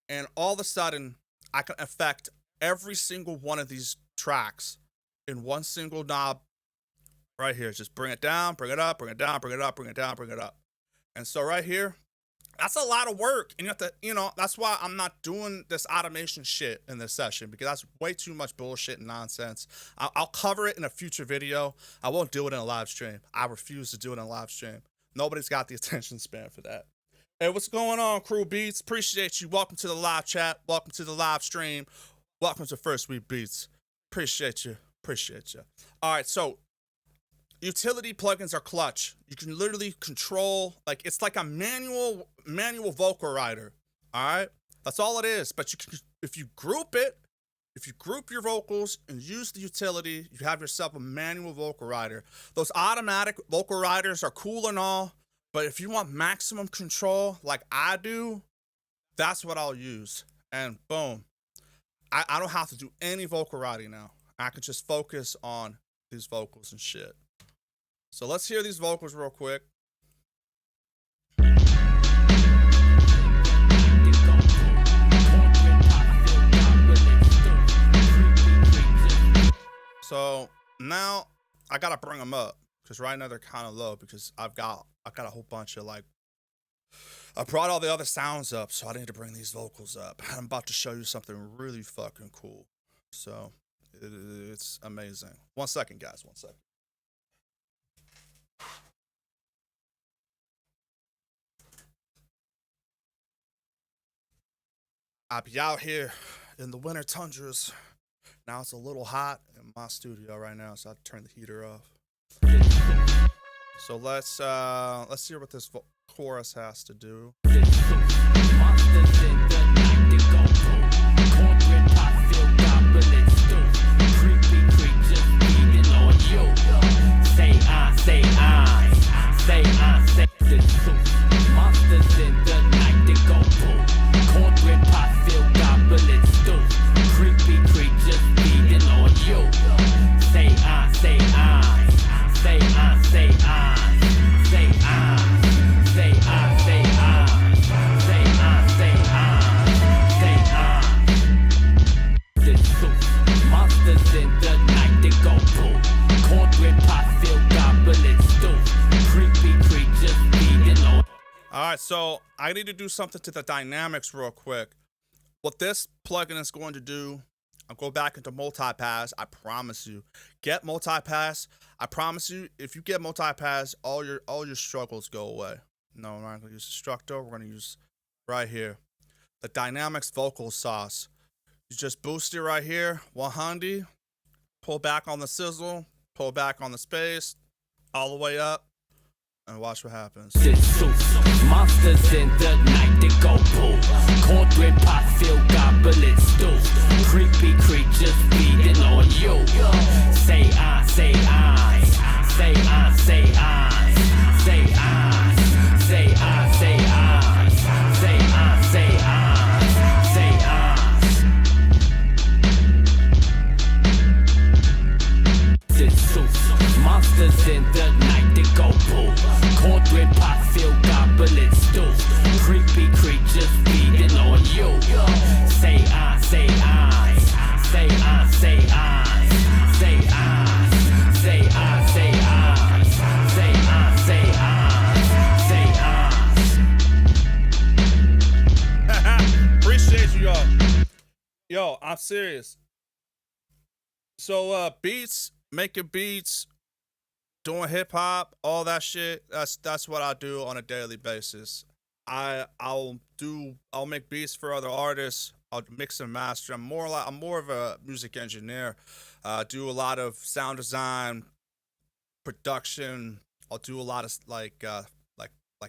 S1: and all of a sudden, I can affect every single one of these tracks in one single knob right here. Just bring it down, bring it up, bring it down, bring it up, bring it down, bring it up. And so right here, that's a lot of work. And you have to, that's why I'm not doing this automation shit in this session, because that's way too much bullshit and nonsense. I'll cover it in a future video. I won't do it in a live stream. I refuse to do it in a live stream. Nobody's got the attention span for that. Hey, what's going on, crew Beats? Appreciate you. Welcome to the live chat. Welcome to the live stream. Welcome to First Week Beats. Appreciate you. Appreciate you. All right, so utility plugins are clutch. You can literally control, it's like a manual vocal writer. All right, that's all it is. But you can, if you group your vocals and use the utility, you have yourself a manual vocal writer. Those automatic vocal writers are cool and all, but if you want maximum control like I do, that's what I'll use. And boom, I don't have to do any vocal writing now. I can just focus on these vocals and shit. So let's hear these vocals real quick. So now I gotta bring them up, because right now they're kind of low, because I've got a whole bunch of I brought all the other sounds up, so I need to bring these vocals up. I'm about to show you something really fucking cool. So it's amazing. 1 second, guys. 1 second. I be out here in the winter tundras. Now it's a little hot in my studio right now, so I have to turn the heater off. So let's hear what this chorus has to do. Alright, so I need to do something to the dynamics real quick. What this plugin is going to do, I'll go back into multipass. I promise you. Get multipass. I promise you, if you get multipass, all your struggles go away. No, we're not going to use Structo. We're going to use right here the dynamics vocal sauce. You just boost it right here, 100. Pull back on the sizzle, pull back on the space, all the way up, and watch what happens.
S2: Monsters in the night, they go boom. Cornbread pot filled goblet stew. Creepy creatures feeding on you. Say I, say I. Say I, say I. Say I. Say I, say I. Say I, say I. Say I. Monsters in the night, they go boom. Cornbread pot filled goblet stew. Creepy creatures feeding on you. Say I, say I. Say I, say I. Say I. Say I, say I. Say I, say I. Say I.
S1: Appreciate you all. Yo, I'm serious. So beats, making beats, doing hip hop, all that shit. That's what I do on a daily basis. I'll make beats for other artists. I'll mix and master. I'm more of a music engineer. Do a lot of sound design, production. I'll do a lot of like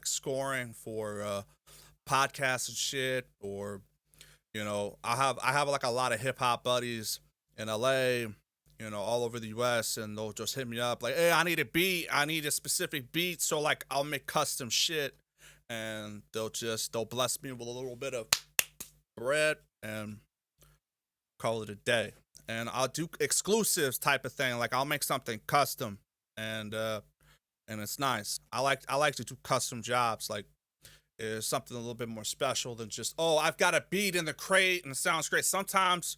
S1: scoring for podcasts and shit. Or I have like a lot of hip hop buddies in LA, you know, all over the US, and they'll just hit me up like, hey, I need a beat. I need a specific beat. So like I'll make custom shit, and they'll bless me with a little bit of bread and call it a day. And I'll do exclusives type of thing. Like I'll make something custom, and it's nice. I like to do custom jobs. Like it's something a little bit more special than just, oh, I've got a beat in the crate and it sounds great. Sometimes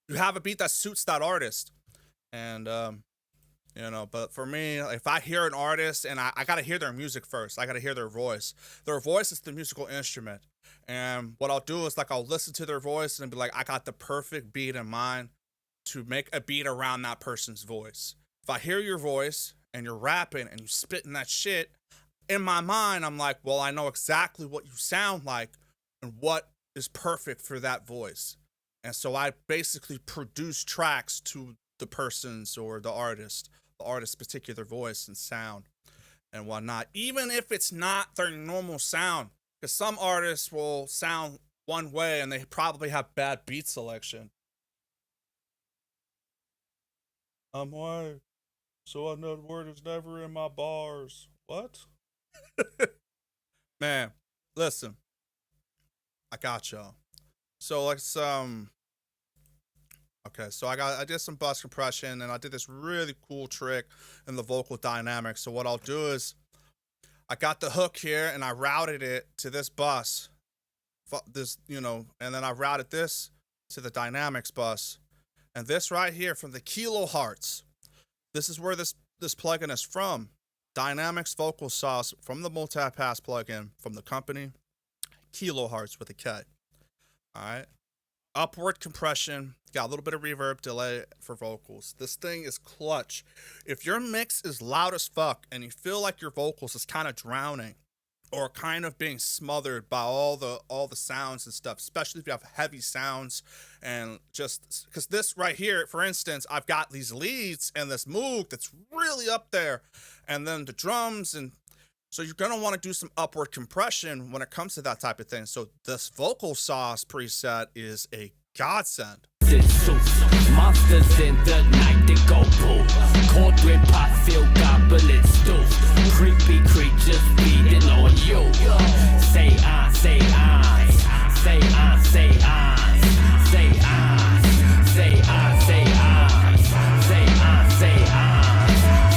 S1: you have a beat that suits that artist, and you know. But for me, if I hear an artist, and I gotta hear their music first, I gotta hear their voice. Their voice is the musical instrument, and what I'll do is like I'll listen to their voice and be like, I got the perfect beat in mind to make a beat around that person's voice. If I hear your voice and you're rapping and you spitting that shit, in my mind I'm like, well, I know exactly what you sound like and what is perfect for that voice. And so I basically produce tracks to the person's or the artist's particular voice and sound and whatnot, even if it's not their normal sound. Because some artists will sound one way and they probably have bad beat selection. I'm white, so another word is never in my bars. What? Man, listen, I got y'all. So let's okay, so I did some bus compression, and I did this really cool trick in the vocal dynamics. So what I'll do is I got the hook here and I routed it to this bus, this, you know, and then I routed this to the dynamics bus, and this right here from the kilohertz. This is where this plugin is from. Dynamics vocal sauce from the multi-pass plugin from the company Kilohertz with a K. All right. Upward compression, got a little bit of reverb delay for vocals. This thing is clutch. If your mix is loud as fuck and you feel like your vocals is kind of drowning or kind of being smothered by all the sounds and stuff, especially if you have heavy sounds, and just because this right here, for instance, I've got these leads and this moog that's really up there, and then the drums, and so you're going to want to do some upward compression when it comes to that type of thing. So this vocal sauce preset is a godsend.
S2: Monsters in the night, they go boom. Cold with pot, feel goblets stew. Creepy creatures feeding on you. Say I, say I, say I, say I, say I, say I, say I, say I, say I,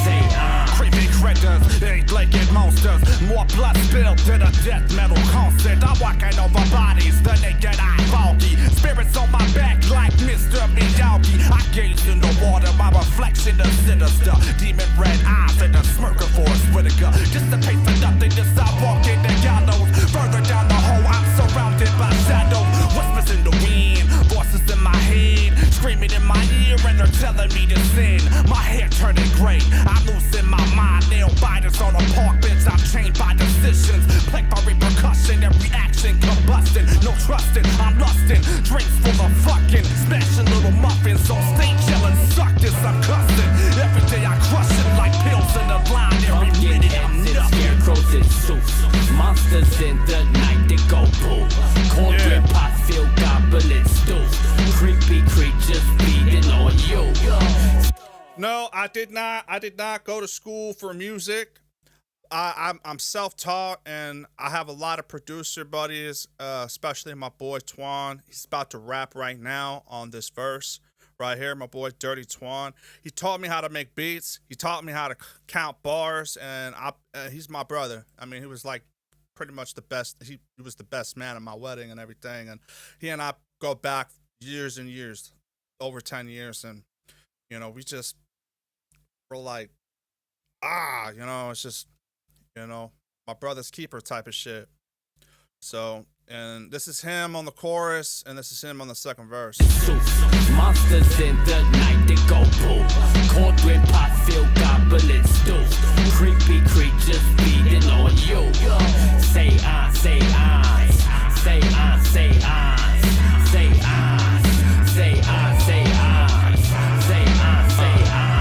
S2: say I.
S3: Creepy critters, eight-legged monsters. More blood spilled than a death metal concert. I'm walking over bodies, the naked eye foggy. Spirits on my back like Mr. Miyagi. I gaze in the water, my reflection is sinister. Demon red eyes and a smirker for a Whittaker. Dissipate for nothingness, I walk in the gallows. Further down the hole, I'm surrounded by shadows. Whispers in the wind, voices in my head, screaming in my ear and they're telling me to sin. My hair turning gray, I'm losing my mind. Nail biters on a park bench, I'm chained by decisions. Plagued by repercussion and reaction, combusting. No trusting, I'm lusting. Drinks full of fucking, smashing little muffins on stage, yelling, suck this, I'm cussing. Every day I crush it like pills in a line. Every minute I'm nothing.
S2: Scarecrows and suits. Monsters in the night, they go boom. Cornbread pot, feel goblets stew. Creepy creatures feeding on you.
S1: No, I did not go to school for music. I'm self-taught, and I have a lot of producer buddies, especially my boy Twan. He's about to rap right now on this verse right here, my boy Dirty Twan. He taught me how to make beats. He taught me how to count bars, and he's my brother. I mean, he was like pretty much the best. He was the best man at my wedding and everything, and he and I go back years and years, over 10 years, and, you know, we're like, you know, it's just, you know, my brother's keeper type of shit. So, and this is him on the chorus, and this is him on the second verse.
S2: Monsters in the night, they go boom. Cornbread pot, feel goblets stew. Creepy creatures feeding on you. Say I, say I, say I, say I, say I, say I, say I, say I, say I.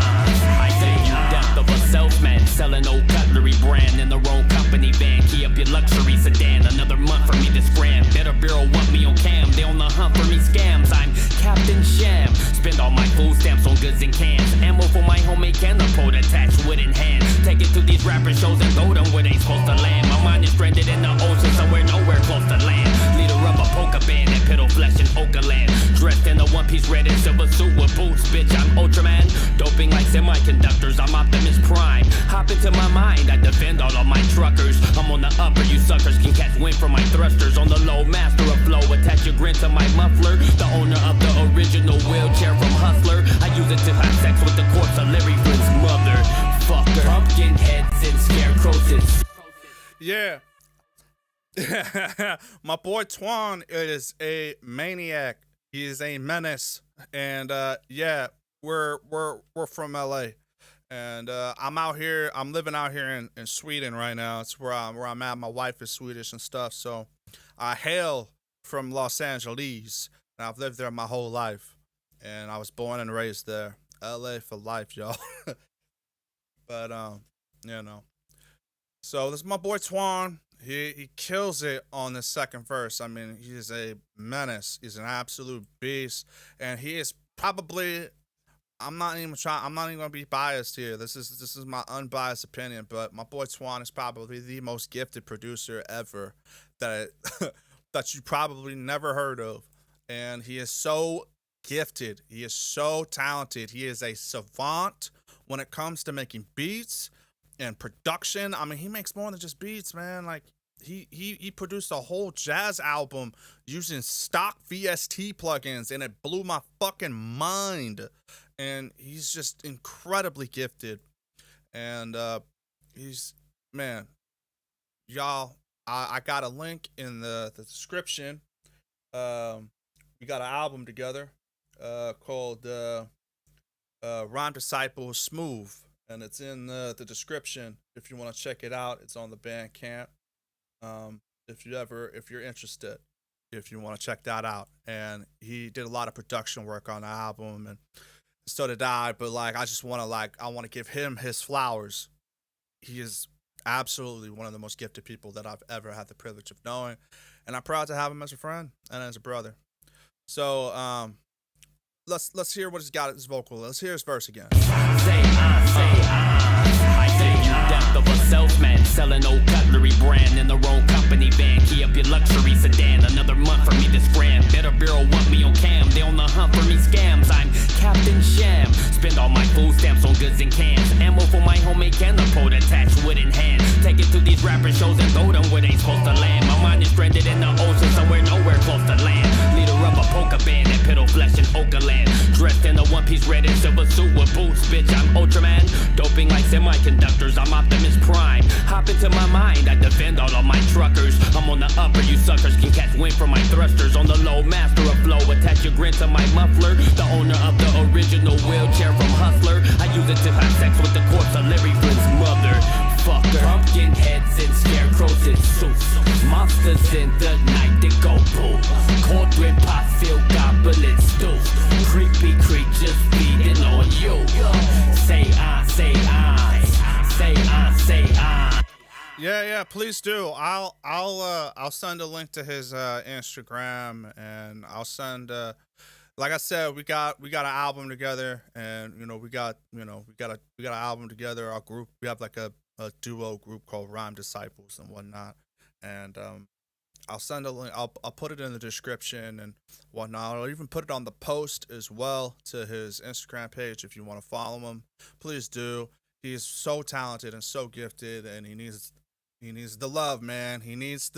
S2: I say you death of a self-man, selling old cutlery brand in the wrong company van. Key up your luxury sedan, another month for me to scram. Better Bureau want me on cam, they on the hunt for me scams. I'm Captain Sham. Spend all my food stamps on goods and cans. Ammo for my homemade catapult attached wooden hand. Take it to these rapper shows and throw them where they supposed to land. My mind is stranded in the ocean somewhere nowhere close to land. Leader of a polka band at Piddle Flesh in Oakland. Dressed in a one-piece red and silver suit with boots. Bitch, I'm Ultraman. Doping like semiconductors, I'm Optimus Prime. Hop into my mind, I defend all of my truckers. I'm on the upper, you suckers can catch wind from my thrusters. On the low, master of flow, attach your grin to my muffler. The owner of the original wheelchair from Hustler. I use it to have sex with the corpse of Larry Flynn's mother. Fucker. Pumpkin heads and scarecrows.
S1: Yeah. My boy Twan is a maniac. He is a menace. And yeah, we're from LA. And I'm living out here in Sweden right now. It's where I'm at. My wife is Swedish and stuff. So I hail from Los Angeles. And I've lived there my whole life. And I was born and raised there. LA for life, y'all. But you know. So this is my boy Twan. He kills it on the second verse. I mean, he is a menace. He's an absolute beast. And he is probably, I'm not even gonna be biased here. This is my unbiased opinion, but my boy Twan is probably the most gifted producer ever that that you probably never heard of. And he is so gifted. He is so talented. He is a savant when it comes to making beats and production. I mean, he makes more than just beats, man. Like he produced a whole jazz album using stock VST plugins, and it blew my fucking mind. And he's just incredibly gifted. And he's, man, y'all, I got a link in the description. We got an album together called Rhyme Disciples Smooth, and it's in the description if you want to check it out. It's on the Bandcamp. If you're interested, if you want to check that out. And he did a lot of production work on the album, and so did I. But like, I want to give him his flowers. He is absolutely one of the most gifted people that I've ever had the privilege of knowing, and I'm proud to have him as a friend and as a brother. So let's hear what he's got at his vocal. Let's hear his verse again.
S2: I say you death of a salesman selling old cutlery brand in the wrong company van. Key up your luxury sedan. Another month for me to scram. Better Bureau want me on cam. They on the hunt for me scams. I'm Captain Sham. Spend all my food stamps on goods and cans. Ammo for my homemade catapult attached wooden hand. Take it to these rapper shows and throw them where they supposed to land. My mind is stranded in the ocean somewhere nowhere close to land. Leader of a polka band at Piddle Flesh in Oakland. Dressed in a one-piece red and silver suit with boots. Bitch, I'm Ultraman. Doping like semiconductors, I'm Optimus Prime. Hop into my mind, I defend all of my truckers. I'm on the upper, you suckers can catch wind from my thrusters. On the low, master of flow, attach your grin to my muffler. The owner of the original wheelchair from Hustler. I use it to have sex with the corpse of Larry Flynn's mother. Fucker. Pumpkin heads and scarecrows in suits. Monsters in the night that go boom. Cold with pot filled goblet stew. Creepy creatures feeding on you. Say I, say I, say I, say I.
S1: Yeah, please do. I'll send a link to his Instagram, and I'll send like I said, we got an album together, and we got an album together. Our group, we have like a duo group called Rhyme Disciples and whatnot, and I'll send a link. I'll put it in the description and whatnot. I'll even put it on the post as well to his Instagram page if you want to follow him. Please do. He's so talented and so gifted, and he needs the love, man. He needs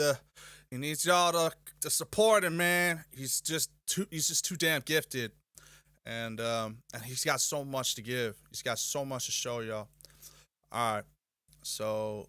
S1: y'all to support him, man. He's just too damn gifted, and he's got so much to give. He's got so much to show y'all. All right, so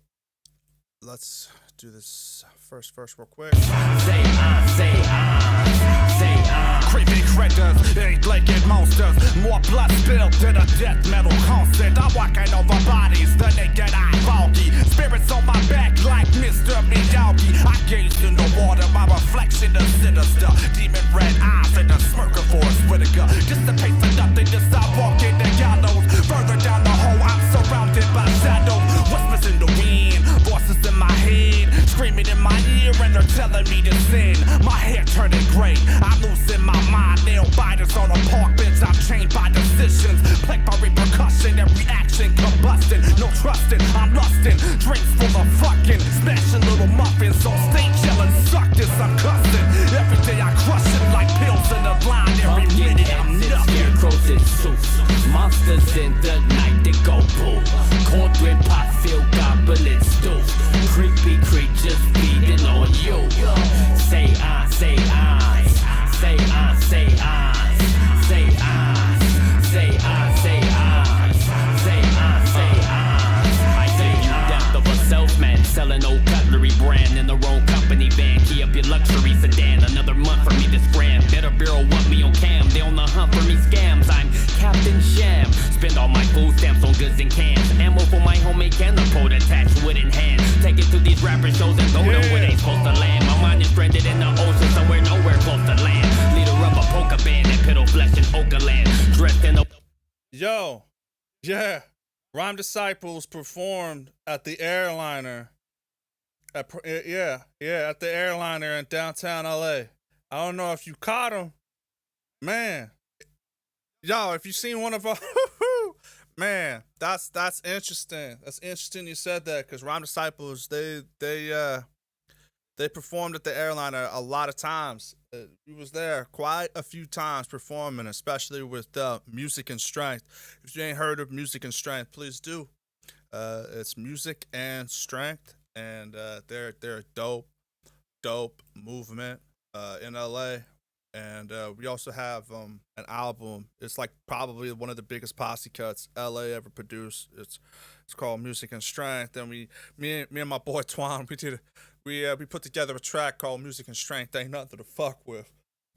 S1: let's do this first verse real quick.
S2: Say I, say I, say I.
S3: Creepy critters, eight-legged monsters. More blood spilled than a death metal concert. I'm walking over bodies, the naked eye foggy. Spirits on my back like Mr. Miyagi. I gaze in the water, my reflection is sinister. Demon red eyes and a smirker for a Whittaker. Dissipate for nothing, just I walk in the gallows. Further down the hole, I'm surrounded by shadows. Whispers in the wind, voices in my head. Screaming in my ear and they're telling me to sin. My hair turning gray, I'm losing my mind. Nail biters on a park bench, I'm changing chained by decisions, plagued by repercussion and reaction, combusting, no trusting, I'm lusting, drinks full of fucking, smashing little muffins on stage, yelling, suck this, I'm cussing. Every day I crush it like pills in a line, every minute I'm nothing.
S2: Scarecrows and suits, monsters in the night that go boom. Cornbread pot filled goblet stew. Creepy creatures feeding on you. Say I, say I, say I, say I, say I, say I, say I, say I, say I. I say you death of a salesman selling old cutlery brand in the wrong company van. Key up your luxury sedan. Another month for me to scram. Better Bureau want me on cam. They on the hunt for me scams. I'm Captain Sham. Spend all my food stamps on goods and cans. Ammo for my homemade catapult attached wooden hands. Take it to these rapper shows and go to where they supposed to land. My mind is stranded in the ocean somewhere nowhere close to land. Leader of a polka band at Piddle Flesh in Oakland. Dressed in a...
S1: Yo, yeah. Rhyme Disciples performed at the Airliner. At the Airliner in downtown LA. I don't know if you caught them. Man. Yo, if you seen one of our... Man, that's interesting. That's interesting you said that, because Rhyme Disciples, they performed at the Airliner a lot of times. He was there quite a few times performing, especially with Music and Strength. If you ain't heard of Music and Strength, please do. It's Music and Strength, and they're a dope movement in LA. And we also have an album. It's like probably one of the biggest posse cuts LA ever produced. It's called Music and Strength. And me and my boy Twan, we put together a track called Music and Strength. Ain't nothing to fuck with.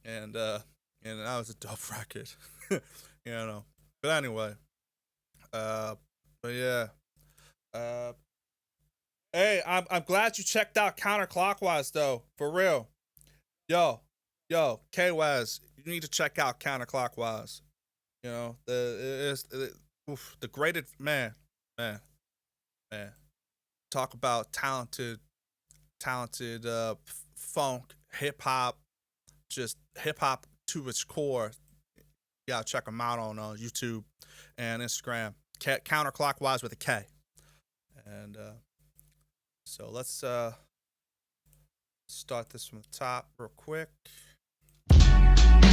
S1: And that was a dope record. you know. But anyway. But yeah. Hey, I'm glad you checked out Counterclockwise though. For real. Yo, K-Waz, you need to check out Counterclockwise. You know, the graded man. Talk about talented funk, hip hop, just hip hop to its core. You gotta check them out on YouTube and Instagram. Counterclockwise with a K. And so let's start this from the top real quick.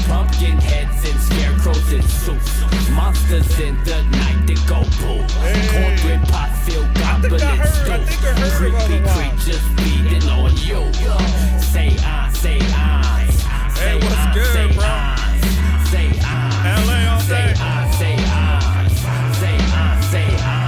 S2: Pumpkin heads and scarecrows and suits. Monsters in the night that go boom. Cornbread pot filled goblet stew. Creepy creatures feeding on you. Say I, say I, say
S1: what's
S2: I,
S1: good,
S2: say
S1: bro?
S2: I, say I,
S1: LA all
S2: say
S1: day.
S2: I, say I, say I, say I,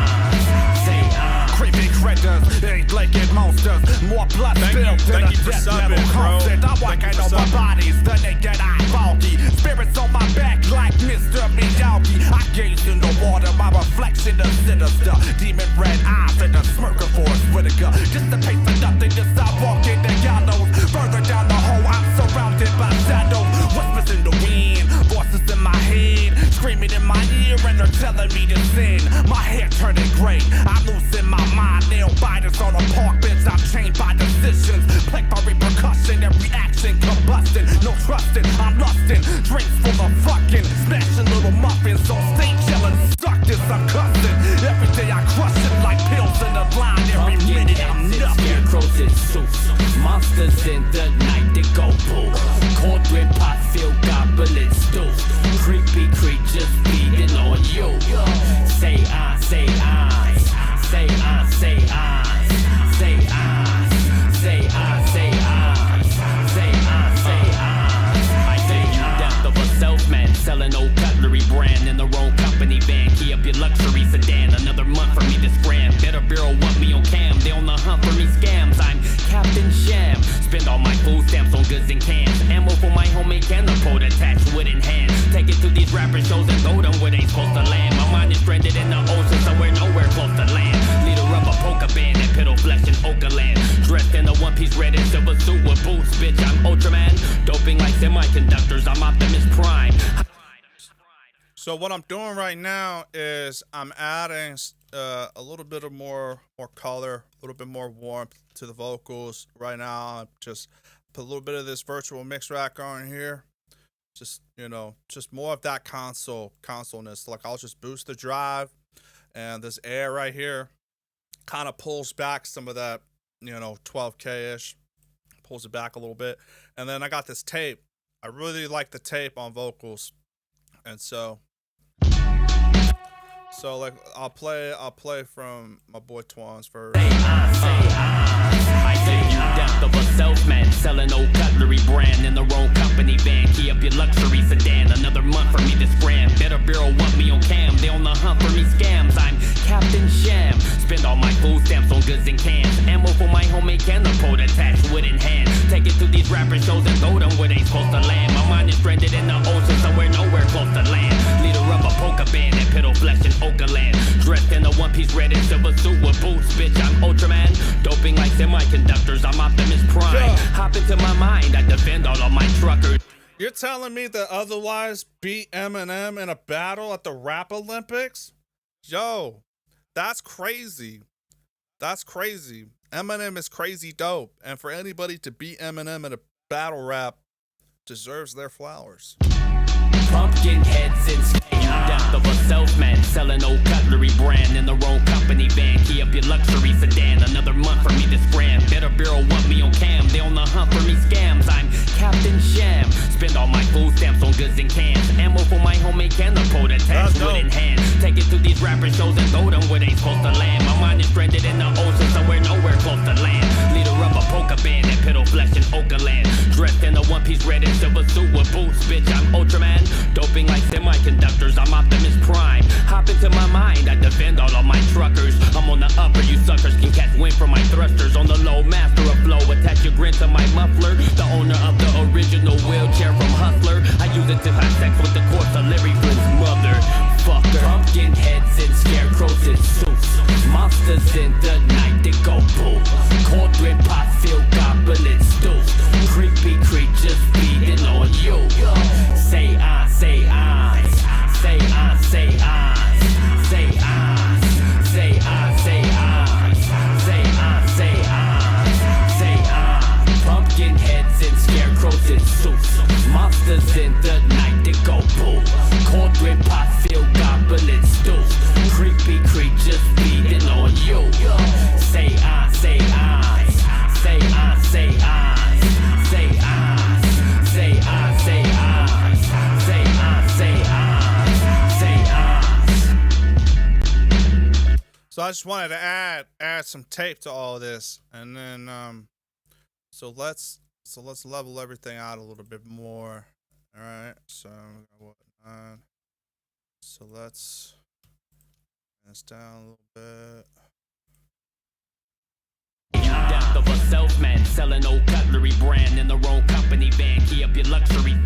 S2: say I.
S3: Creepy critters, eight-legged monsters, more blood spilled than a
S1: thank you for
S3: death
S1: subbing,
S3: metal
S1: bro.
S3: concert. I'm
S1: Thank you
S3: walking
S1: for
S3: over
S1: subbing.
S3: bodies, the naked eye foggy. Spirits on my back like Mr. Miyagi. I gaze in the water, my reflection is sinister. Demon red eyes and a smirker for a Whittaker. Just a pace for nothing, just I walk in the gallows. Further down the hole, I'm surrounded by shadows. Whispers in the wind, voices in my head, screaming in my ear and they're telling me to sin. My hair turning gray, I'm losing my mind. Nail biters on a park bench, I'm chained by decisions, plagued by repercussion and reaction, combusting, no trusting, I'm lusting, drinks full of fucking, smashing little muffins on stage, yelling, suck this, I'm cussing. Every day I crush it like pills in a line, every minute I'm nothing.
S2: Scarecrows and suits. Monsters in the night that go boom. Cornbread pot filled goblet stew. Creepy creatures feeding on you. Say I, say I, say I, say I, say I, say I, say I, say I, say I. I say you death of a salesman selling old cutlery brand in the wrong company van. Key up your luxury sedan. Another month for me to scram. Better Bureau want me on cam. They on the hunt for me scams. I'm Captain Sham. Spend all my food stamps on goods and cans. Ammo for my homemade catapult attached wooden hands. Take it to these rapper shows and go them where they supposed to land. My mind is stranded in the ocean somewhere nowhere close to land. Leader of a polka band at Piddle Flesh in Oakland. Dressed in a one-piece red and silver suit with boots. Bitch, I'm Ultraman. Doping like semiconductors. I'm Optimus Prime.
S1: So what I'm doing right now is I'm adding a little bit of more color, a little bit more warmth to the vocals. Right now, I just put a little bit of this virtual mix rack on here. Just, you know, just more of that consoleness. Like I'll just boost the drive, and this air right here kind of pulls back some of that, you know, 12K-ish, pulls it back a little bit. And then I got this tape. I really like the tape on vocals, and so like I'll play from my boy Twan's verse.
S2: I say you death of a self-man, selling old cutlery brand in the wrong company van. Key up your luxury sedan, another month for me to scram. Better Bureau want me on cam, they on the hunt for me scams. I'm Captain Sham, spend all my food stamps on goods and cans. Ammo for my homemade catapult attached wooden hand. Take it to these rapper shows and throw them where they supposed to land. My mind is stranded in the ocean, somewhere nowhere close to land. Leader of a polka band and pedal flesh in Oakland. Dressed in a one-piece red and silver suit with boots, bitch, I'm Ultraman. Doping like semiconductors, I'm Optimus Prime.
S1: Yeah.
S2: Hop into my mind, I defend all of my truckers.
S1: You're telling me that otherwise beat Eminem in a battle at the Rap Olympics? Yo, that's crazy. That's crazy. Eminem is crazy dope, and for anybody to beat Eminem in a battle rap deserves their flowers.
S2: Pumpkin heads and death of a self-man, selling old cutlery brand in the wrong company van. Key up your luxury sedan, another month for me to scram. Better Bureau want me on cam, they on the hunt for me scams. I'm Captain Sham, spend all my food stamps on goods and cans. Ammo for my homemade catapult attached wooden hand. Take it to these rapper shows and throw them where they supposed to land. My mind is stranded in the ocean, somewhere nowhere close to land. Leader of a polka band and pedal flesh in Oakland. Dressed in a one-piece red and silver suit with boots, bitch, I'm Ultraman. Doping like semiconductors, I'm Optimus Prime. Hop into my mind, I defend all of my truckers. I'm on the upper, you suckers can catch wind from my thrusters. On the low, master of flow, attach your grin to my muffler. The owner of the original wheelchair from Hustler. I use it to have sex with the corpse of Larry Flynn's mother. Fucker. Pumpkin heads and scarecrows in suits. Monsters in the night, they go boom. Cornbread pot filled goblet stews. Creepy creatures feeding on you. Say I, say I. Say I, say I. Say I. Say I, say I. Say I, say I. Say I. Pumpkin heads and scarecrows in suits. Monsters in the night, they go boom. Cornbread pot filled goblet stews. Creepy creatures feeding on you. Say I, say I. Say I, say I. Say I. Say I, say I. Say I, say I. Say I.
S1: So I just wanted to add some tape to all of this, and then so let's level everything out a little bit more. All right, so what? So let's bring this down a little bit.
S2: Death of a self-man, selling old cutlery brand in the wrong company van. Key up your luxury.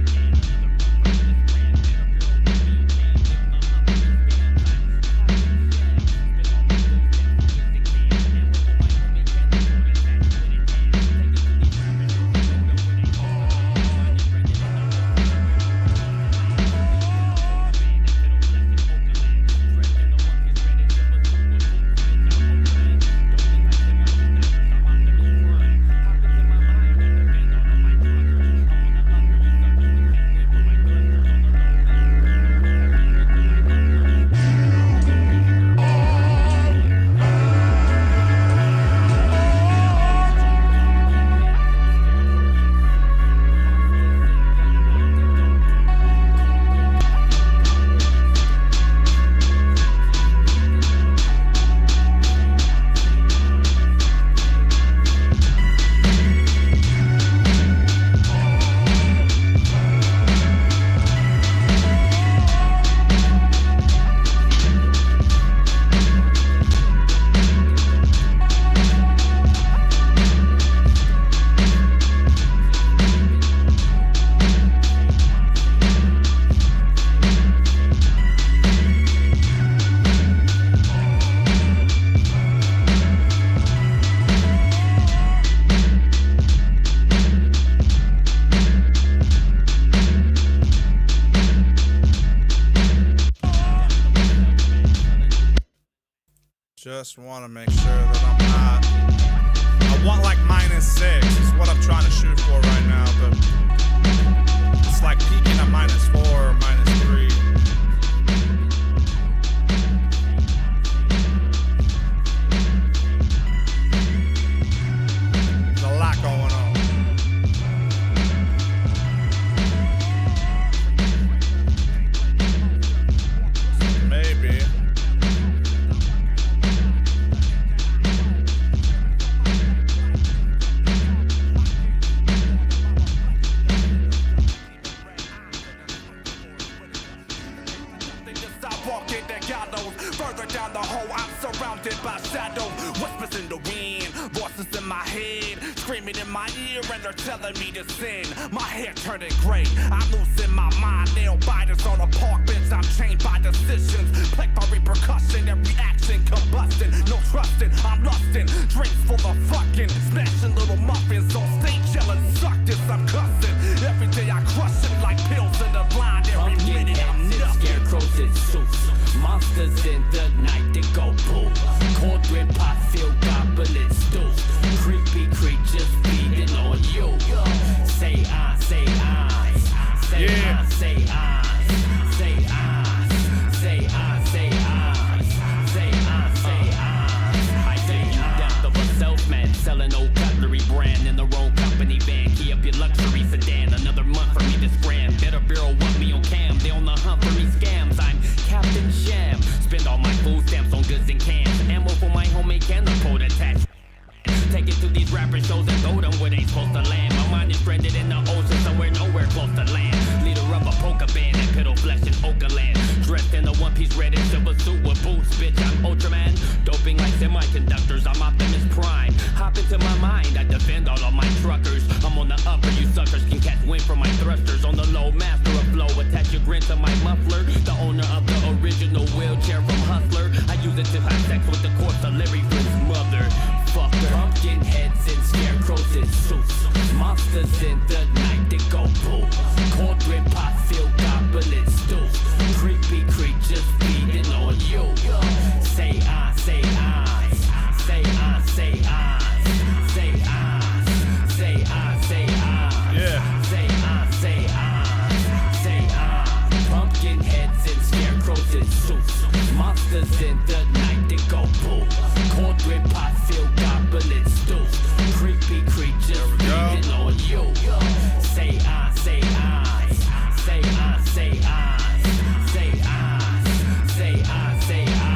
S1: Just want to make sure that I'm not. I want like -6 is what I'm trying to shoot for right now, but it's like peaking at -4 or -3. There's a lot going on. Maybe.
S3: Further down the hole, I'm surrounded by shadows. Whispers in the wind, voices in my head, screaming in my ear, and they're telling me to sin. My hair turning gray, I'm losing my mind. Nail biters on a park bench, I'm chained by decisions, plagued by repercussion, every action combusting. No trusting, I'm lusting, drinks full of fucking, smashing little muffins on stage, yelling, suck this, I'm cussing. Every day I crush it like pills in the line. Every minute I'm nothing.
S2: Scarecrows and suits, monsters in the night that go boom. Cold red pot filled goblet stews, creepy creatures feeding on you. Say I, say I, say I, say I, say I, say I, say I, say I, say I. I say you death of a self-man selling old cutlery brand in the wrong company van. Key up your luxury sedan. Another month for me to scram. Better Bureau want me on cam. They on the hunt for me scams. I'm Captain Sham. Spend all my food stamps on goods and cans. Ammo for my homemade code attached. Take it to these rapper shows and go them where they supposed to land. My mind is stranded in the ocean somewhere nowhere close to land. Leader of a polka band and piddle flesh in Oakland. Dressed in a one-piece red and silver suit with boots. Bitch, I'm Ultraman. Doping like semiconductors. I'm Optimus Prime. Hop into my mind. I defend all of my truckers. I'm on the upper. You suckers can catch wind from my thrusters. On the low, master of flow. Attach your grin to my muffler. The owner of the original wheelchair from Hustler. I use it to have sex with the corpse of Larry Flynt's mother. Fucker. Pumpkin heads and scarecrows and suits. Monsters in the night that go boom. Cold red pot filled goblet stews. Creepy creatures feeding on you. Say I, say I, say I, say I, say I, say I, say I.
S1: Yeah.
S2: Say I, say I, say I. Pumpkin heads and scarecrows and suits. Monsters in the night that go boom. Cold red pot filled goblet stews. Creepy creatures feeding on you. Say I, say I, say I, say I, say I, say I, say I, say I,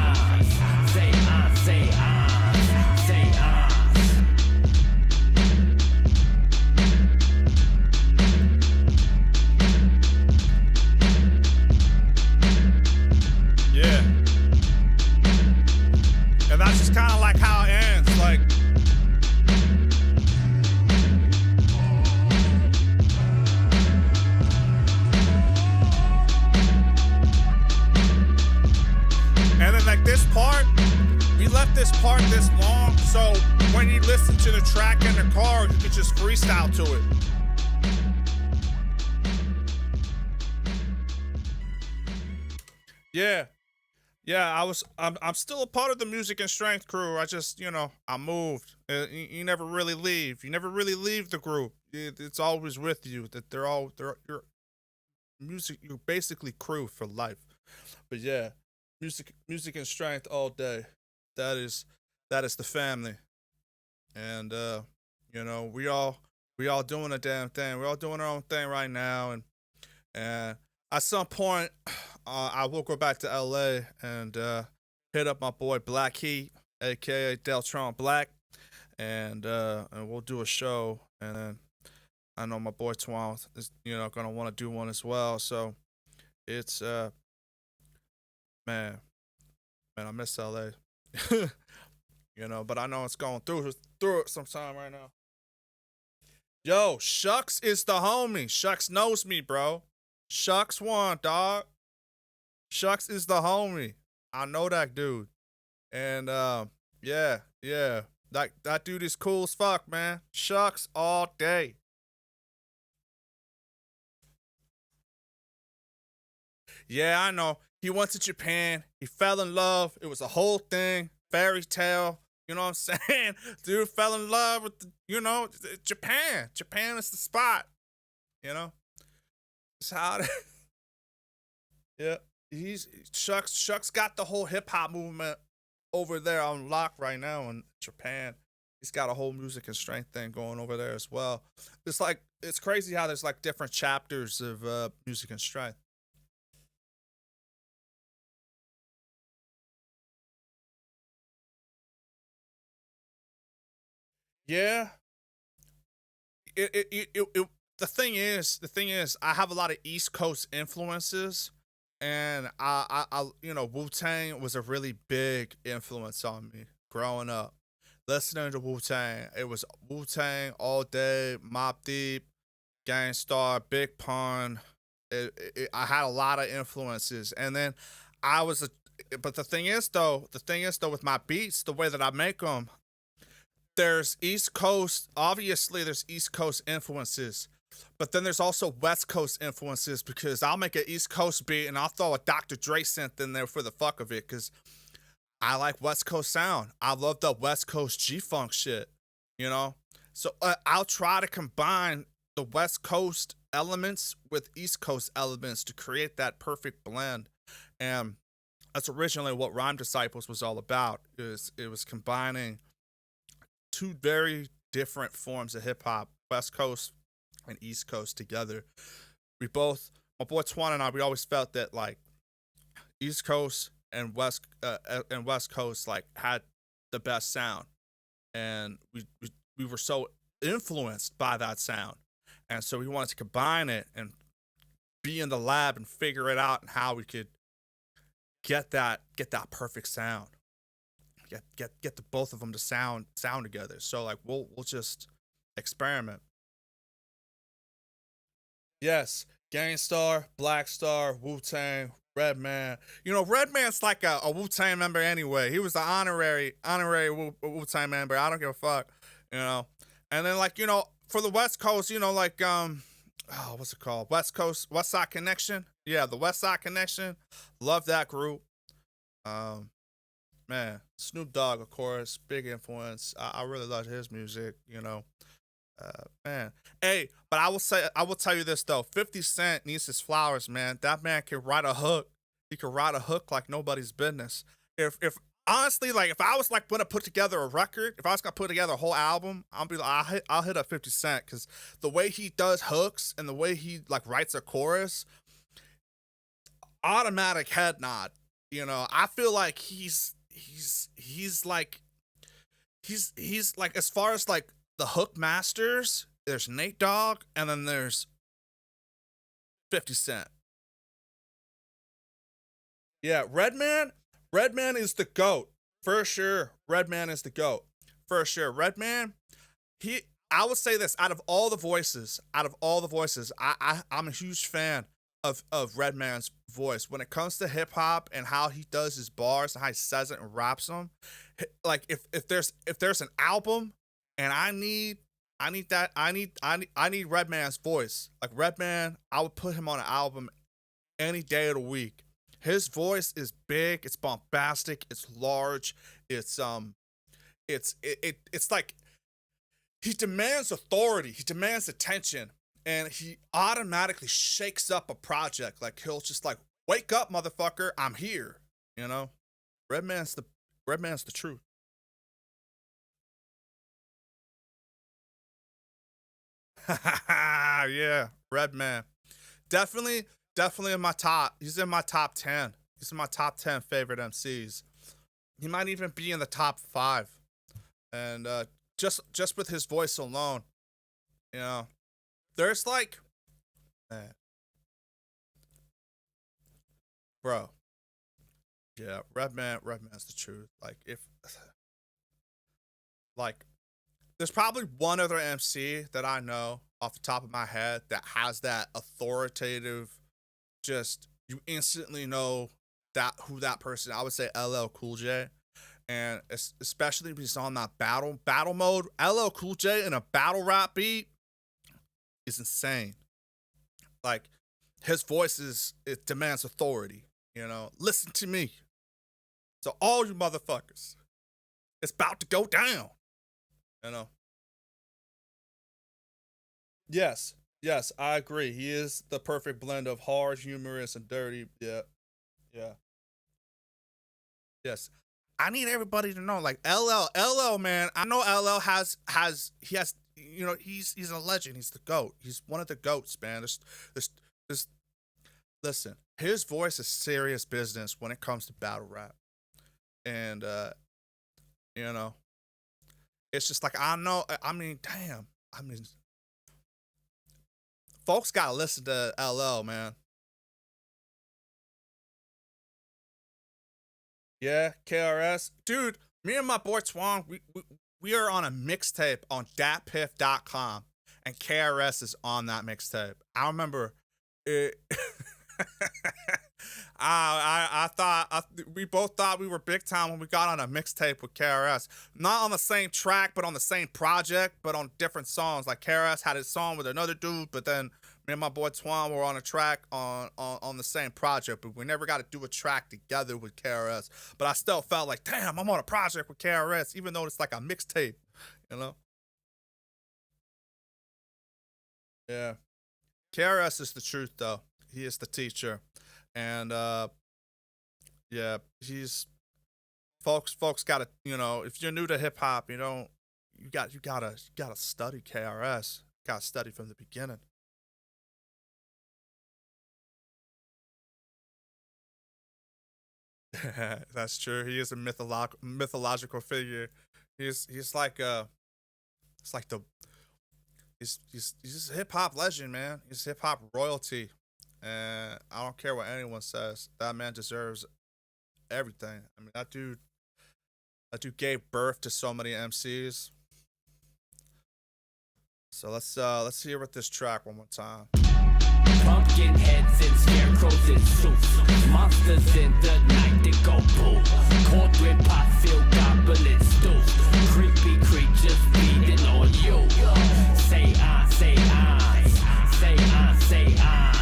S2: say I, say I.
S1: Yeah. And that's just kind of like how it ends. Like, and then like this part, we left this part this long, so when you listen to the track in the car, you could just freestyle to it. Yeah. Yeah, I'm still a part of the Music and Strength crew. I just, I moved. You never really leave. You never really leave the group. It's always with you. That you're music. You're basically crew for life. But yeah, music and strength all day. That is the family. And we all doing a damn thing. We're all doing our own thing right now. And at some point, I will go back to LA and hit up my boy Black Heat, aka Deltron Black, and we'll do a show. And then I know my boy Twan is gonna want to do one as well. So it's man, I miss LA. But I know it's going through it sometime right now. Yo, Shucks is the homie. Shucks knows me, bro. Shucks won, dog. Shucks is the homie. I know that dude. And yeah. That dude is cool as fuck, man. Shucks all day. Yeah, I know. He went to Japan. He fell in love. It was a whole thing. Fairy tale. You know what I'm saying? Dude fell in love with, Japan. Japan is the spot. It's how yeah. He's Shucks got the whole hip hop movement over there on lock right now in Japan. He's got a whole music and strength thing going over there as well. It's crazy how there's like different chapters of music and strength. Yeah, the thing is, I have a lot of East Coast influences, and Wu-Tang was a really big influence on me growing up. Listening to Wu-Tang, it was Wu-Tang all day, Mobb Deep, Gangstar, Big Pun. I had a lot of influences, and then I was a. But the thing is though, with my beats, the way that I make them, there's East Coast. Obviously, there's East Coast influences, but then there's also West Coast influences because I'll make an East Coast beat and I'll throw a Dr. Dre synth in there for the fuck of it because I like West Coast sound. I love the West Coast G Funk shit, you know. So I'll try to combine the West Coast elements with East Coast elements to create that perfect blend, and that's originally what Rhyme Disciples was all about. It was combining two very different forms of hip hop, West Coast and East Coast together. My boy Twan and I, we always felt that like East Coast and West Coast like had the best sound, and we were so influenced by that sound, and so we wanted to combine it and be in the lab and figure it out and how we could get that perfect sound. Get the both of them to sound together. So like we'll just experiment. Yes, Gangstar, Black Star, Wu Tang, Redman. You know, Redman's like a Wu Tang member anyway. He was the honorary Wu Tang member. I don't give a fuck. You know, and then like for the West Coast, like what's it called? West Coast West Side Connection. Yeah, the West Side Connection. Love that group. Man, Snoop Dogg, of course, big influence. I really love his music, man. Hey, but I will tell you this though. 50 Cent needs his flowers, man. That man can write a hook. He can write a hook like nobody's business. If honestly, like if I was like gonna put together a record, if I was gonna put together a whole album, I'll hit up 50 Cent because the way he does hooks and the way he like writes a chorus, automatic head nod. I feel like he's like as far as like the hook masters, there's Nate Dogg and then there's 50 Cent. Yeah, Redman is the GOAT. For sure. Redman is the GOAT. For sure. Redman, I would say this, out of all the voices, I'm a huge fan of Redman's voice. When it comes to hip hop and how he does his bars and how he says it and raps them, like if there's an album and I need Redman's voice. Like Redman, I would put him on an album any day of the week. His voice is big, it's bombastic, it's large, it's like he demands authority, he demands attention, and he automatically shakes up a project. Like he'll just like, wake up, motherfucker, I'm here. Redman's the truth. Yeah, Redman. Definitely in my top. He's in my top 10. He's in my top 10 favorite MCs. He might even be in the top 5. And just with his voice alone, there's like, man, bro. Yeah, Redman's the truth. Like there's probably one other MC that I know off the top of my head that has that authoritative, just you instantly know that who that person. I would say LL Cool J, and especially if he's on that battle mode. LL Cool J in a battle rap beat is insane. Like his voice it demands authority. Listen to me. So all you motherfuckers, it's about to go down. Yes. Yes, I agree. He is the perfect blend of hard, humorous, and dirty. Yeah, yeah, yes. I need everybody to know, like LL, man. I know LL has he's a legend. He's the goat. He's one of the goats, man. This listen. His voice is serious business when it comes to battle rap, and you know, it's just like I know. I mean, damn. I mean, folks gotta listen to LL, man. Yeah, KRS. Dude, me and my boy Twang, we are on a mixtape on datpiff.com, and KRS is on that mixtape. I remember it. We both thought we were big time when we got on a mixtape with KRS. Not on the same track, but on the same project, but on different songs. Like KRS had his song with another dude, but then me and my boy Twan were on a track on the same project, but we never got to do a track together with KRS. But I still felt like, damn, I'm on a project with KRS, even though it's like a mixtape, you know? Yeah. KRS is the truth, though. He is the teacher. And yeah, he's folks gotta, if you're new to hip hop, you gotta study KRS. Gotta study from the beginning. That's true. He is a mythological figure. He's like he's a hip hop legend, man. He's hip hop royalty. And I don't care what anyone says. That man deserves everything. I mean, that dude gave birth to so many MCs. So let's hear with this track one more time.
S2: Pumpkin heads and scarecrows and suits. Monsters in the night that go boom. Cornbread pot filled goblet stews. Creepy creatures feeding on you. Say I, say I. Say I, say I.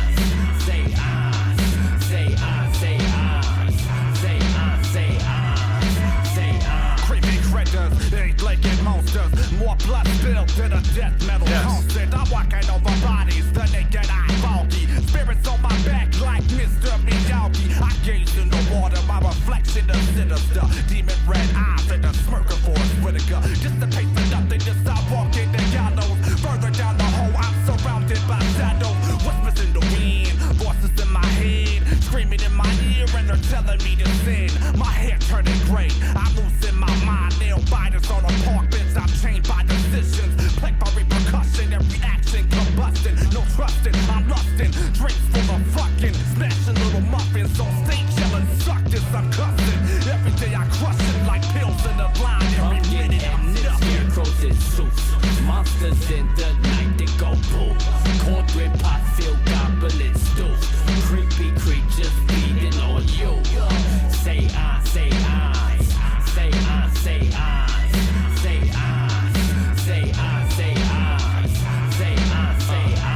S2: Say I, say I, say I. Say I, say I. Say I.
S3: Creepy critters, eight-legged monsters. More blood spilled than a death metal concert. I'm walking over bodies, the naked eye foggy. Spirits on my back like Mr. Miyagi. I gaze in the water, my reflection is sinister. Demon red eyes and a smirker for a Whittaker. Just a pace for nothing, just I walk in the gallows. Further down the hole, I'm surrounded by shadows. Whispers in the wind, voices in my head, screaming in my ear and they're telling me to sin. My hair turning gray, I'm losing my mind. Nail biters on a park bench, I'm chained by decisions. Plagued by repercussion, every action combustion. No trusting, I'm lusting. Drinks full of fucking, smashing little muffins on stage, yelling suck this, I'm cussing. Every day I crush it like pills in a line. Every minute I'm nothing.
S2: Scarecrows and suits. Monsters in the night that go boom. Cornbread pot filled goblet stews. Creepy creatures feeding on you. Say I, say I. Say I, say I. Say I, say I, say I. Say I, say I.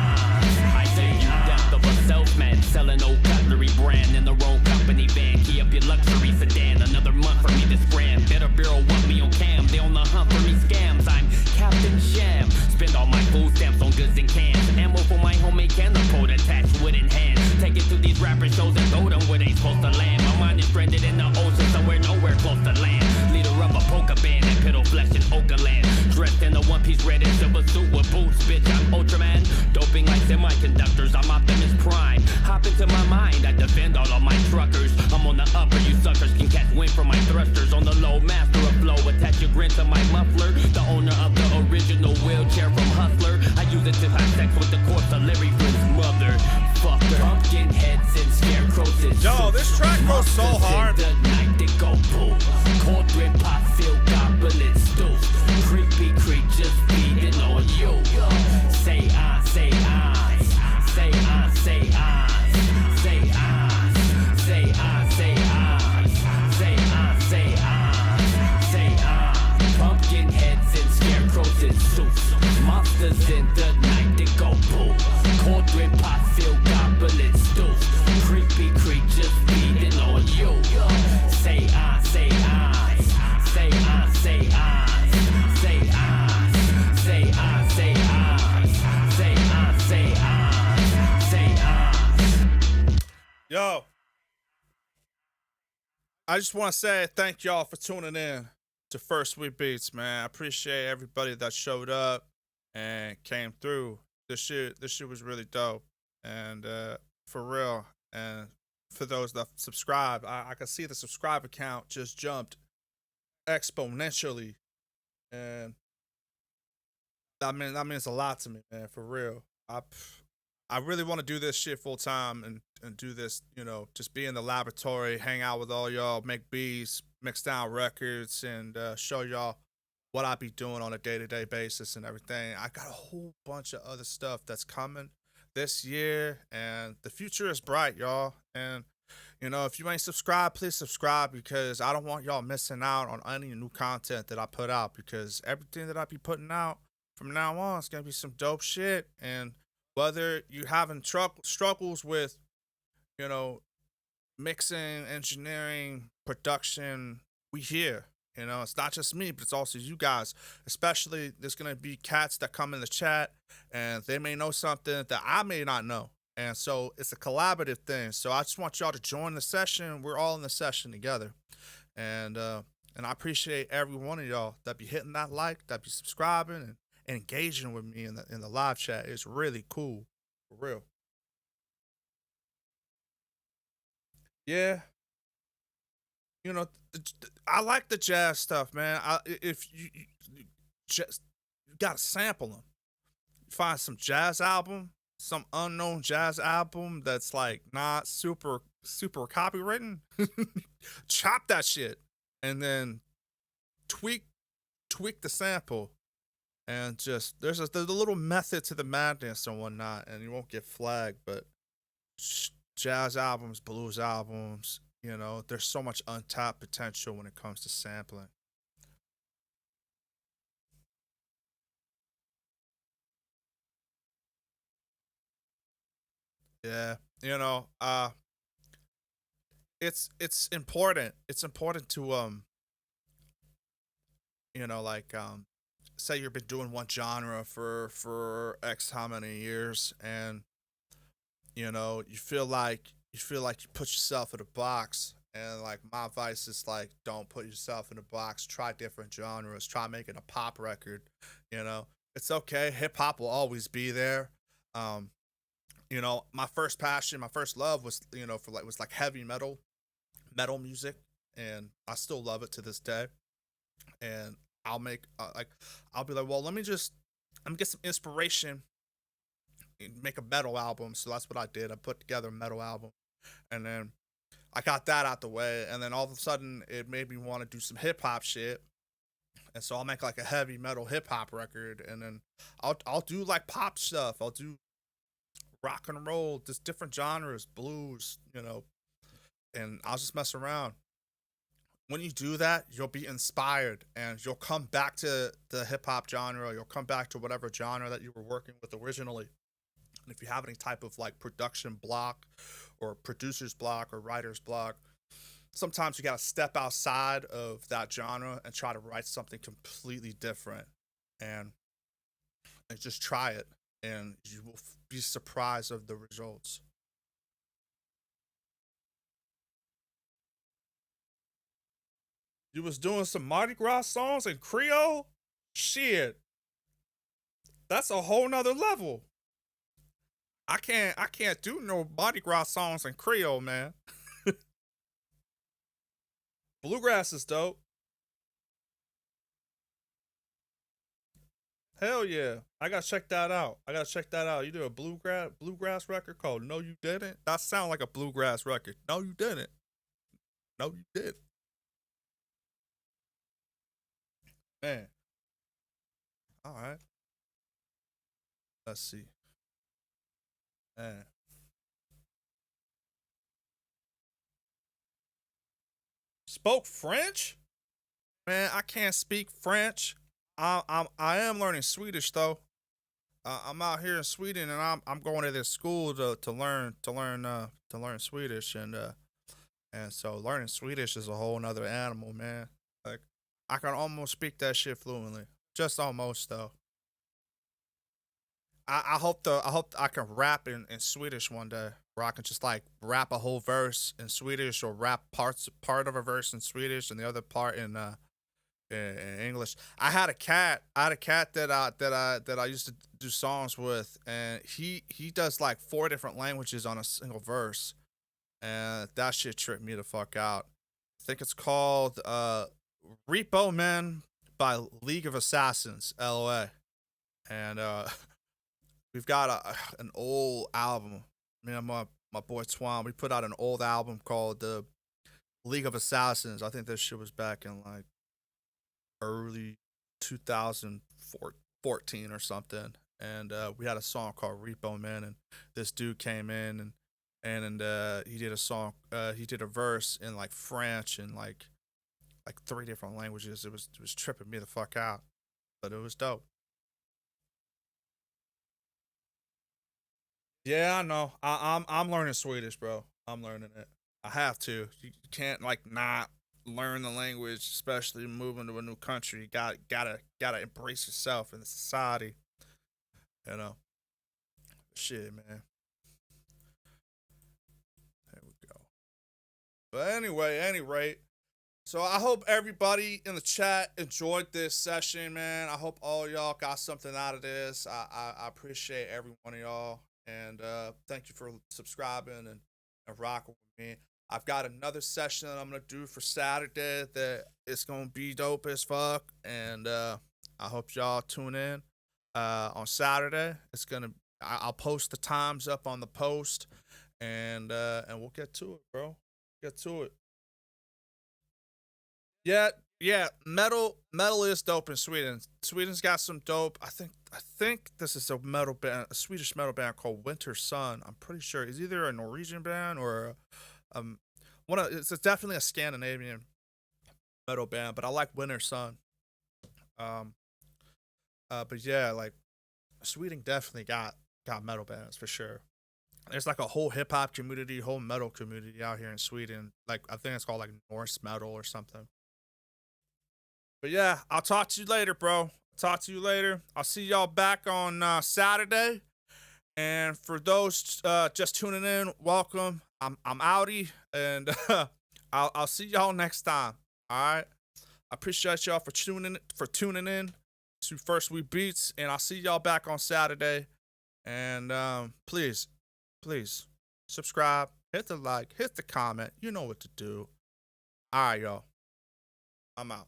S2: I say you death of a self-man selling old cutlery brand in the wrong company van. Key up your luxury sedan. Another month for me to scram. Better Bureau want me on cam. They on the hunt for me scams. I'm Captain Sham. Spend all my food stamps on goods and cans. Ammo for my homemade catapult attached wooden hands. Take it to these rapper shows and throw them where they supposed to land. My mind is stranded in the ocean somewhere nowhere close to land. Leader of a polka band and piddle flesh in Oakland. Dressed in a one-piece red and silver suit with boots. Bitch, I'm Ultraman. Doping like semiconductors. I'm Optimus Prime. Hop into my mind. I defend all of my truckers. I'm on the upper. You suckers can catch wind from my thrusters. On the low, master of flow. Attach your grin to my muffler. The owner of the original wheelchair from Hustler. I use it to have sex with the corpse of Larry Flynn's mother. Fucker. Pumpkin heads and scarecrows and
S1: Yo, this track goes so hard.
S2: the night that go boom. Cornbread pot filled goblet stews. Creepy creatures feeding on you. Say I, say I. Say I, say I. Say I, say I, say I. Say I, say I. Say I. Pumpkin heads and scarecrows and suits. Monsters in the night that go boom. Cornbread pot filled goblet stews. Creepy creatures feeding on you. Say I, say I. Say I, say I. Say I, say I, say I. Say I, say I.
S1: I just want to say thank y'all for tuning in to First Week Beats, man. I appreciate everybody that showed up and came through. This shit was really dope, and for real. And for those that subscribe, I can see the subscriber count just jumped exponentially, and that means a lot to me, man. For real. I really want to do this shit full time and do this, just be in the laboratory, hang out with all y'all, make beats, mix down records, and show y'all what I be doing on a day to day basis and everything. I got a whole bunch of other stuff that's coming this year, and the future is bright, y'all. And if you ain't subscribed, please subscribe because I don't want y'all missing out on any new content that I put out because everything that I be putting out from now on is gonna be some dope shit. And whether you having struggles with, you know, mixing, engineering, production, we here. It's not just me, but it's also you guys. Especially, there's gonna be cats that come in the chat, and they may know something that I may not know, and so it's a collaborative thing. So I just want y'all to join the session. We're all in the session together, and I appreciate every one of y'all that be hitting that like, that be subscribing, and engaging with me in the live chat. It's really cool, for real. Yeah, I like the jazz stuff, man. If you just you gotta sample them. Find some jazz album, some unknown jazz album that's like not super copywritten. Chop that shit, and then tweak tweak the sample, and just there's a little method to the madness and whatnot, and you won't get flagged. But jazz albums, blues albums, there's so much untapped potential when it comes to sampling. Yeah, it's important. It's important to like say you've been doing one genre for X how many years, and you feel like you put yourself in a box, and like my advice is like don't put yourself in a box. Try different genres. Try making a pop record. You know, it's okay. Hip hop will always be there. Um, my first passion, my first love was was like heavy metal music, and I still love it to this day. And I'll be like, well, let me get some inspiration and make a metal album. So that's what I did. I put together a metal album, and then I got that out the way, and then all of a sudden it made me want to do some hip hop shit. And so I'll make like a heavy metal hip hop record, and then I'll do like pop stuff. I'll do rock and roll, just different genres, blues, and I'll just mess around. When you do that, you'll be inspired, and you'll come back to the hip hop genre. You'll come back to whatever genre that you were working with originally. And if you have any type of like production block or producer's block or writer's block, sometimes you got to step outside of that genre and try to write something completely different, and just try it, and you will be surprised of the results. You was doing some Mardi Gras songs in Creole? Shit, that's a whole nother level. I can't do no Mardi Gras songs in Creole, man. Bluegrass is dope. Hell yeah. I gotta check that out. You do a bluegrass record called No You Didn't? That sound like a bluegrass record. No you didn't. No you did. Man. Alright. Let's see. Man. Spoke French? Man, I can't speak French. I am learning Swedish though. I'm out here in Sweden, and I'm going to this school to learn Swedish, and so learning Swedish is a whole nother animal, man. Like I can almost speak that shit fluently, just almost though. I hope I can rap in Swedish one day. where I can just like rap a whole verse in Swedish or rap part of a verse in Swedish and the other part in English. I had a cat. I had a cat that I used to do songs with, and he does like 4 different languages on a single verse, and that shit tripped me the fuck out. I think it's called Repo Man by League of Assassins, LOA, and we've got an old album. Me and my boy Twan, we put out an old album called the League of Assassins. I think this shit was back in like early 2014 or something, and we had a song called Repo Man, and this dude came in and he did a song, he did a verse in like French and like 3 different languages. It was tripping me the fuck out, but it was dope. Yeah, I know. I'm learning Swedish, bro. I'm learning it. I have to. You can't like not learn the language, especially moving to a new country. You gotta embrace yourself in the society. You know. Shit, man. There we go. But anyway, any rate. So I hope everybody in the chat enjoyed this session, man. I hope all y'all got something out of this. I appreciate every one of y'all. And thank you for subscribing and rocking with me. I've got another session that I'm going to do for Saturday that it's going to be dope as fuck. And I hope y'all tune in on Saturday. I'll post the times up on the post. And we'll get to it, bro. Get to it. Yeah, metal is dope in Sweden. Sweden's got some dope. I think this is a metal band, a Swedish metal band called Winter Sun. I'm pretty sure it's either a Norwegian band or it's definitely a Scandinavian metal band, but I like Winter Sun. But yeah, like Sweden definitely got metal bands for sure. There's like a whole hip hop community, whole metal community out here in Sweden. Like I think it's called like Norse metal or something. But yeah, I'll talk to you later, bro. Talk to you later. I'll see y'all back on Saturday. And for those just tuning in, welcome. I'm outie, and I'll see y'all next time. All right. I appreciate y'all for tuning in to First Week Beats, and I'll see y'all back on Saturday. And please subscribe, hit the like, hit the comment. You know what to do. All right, y'all. I'm out.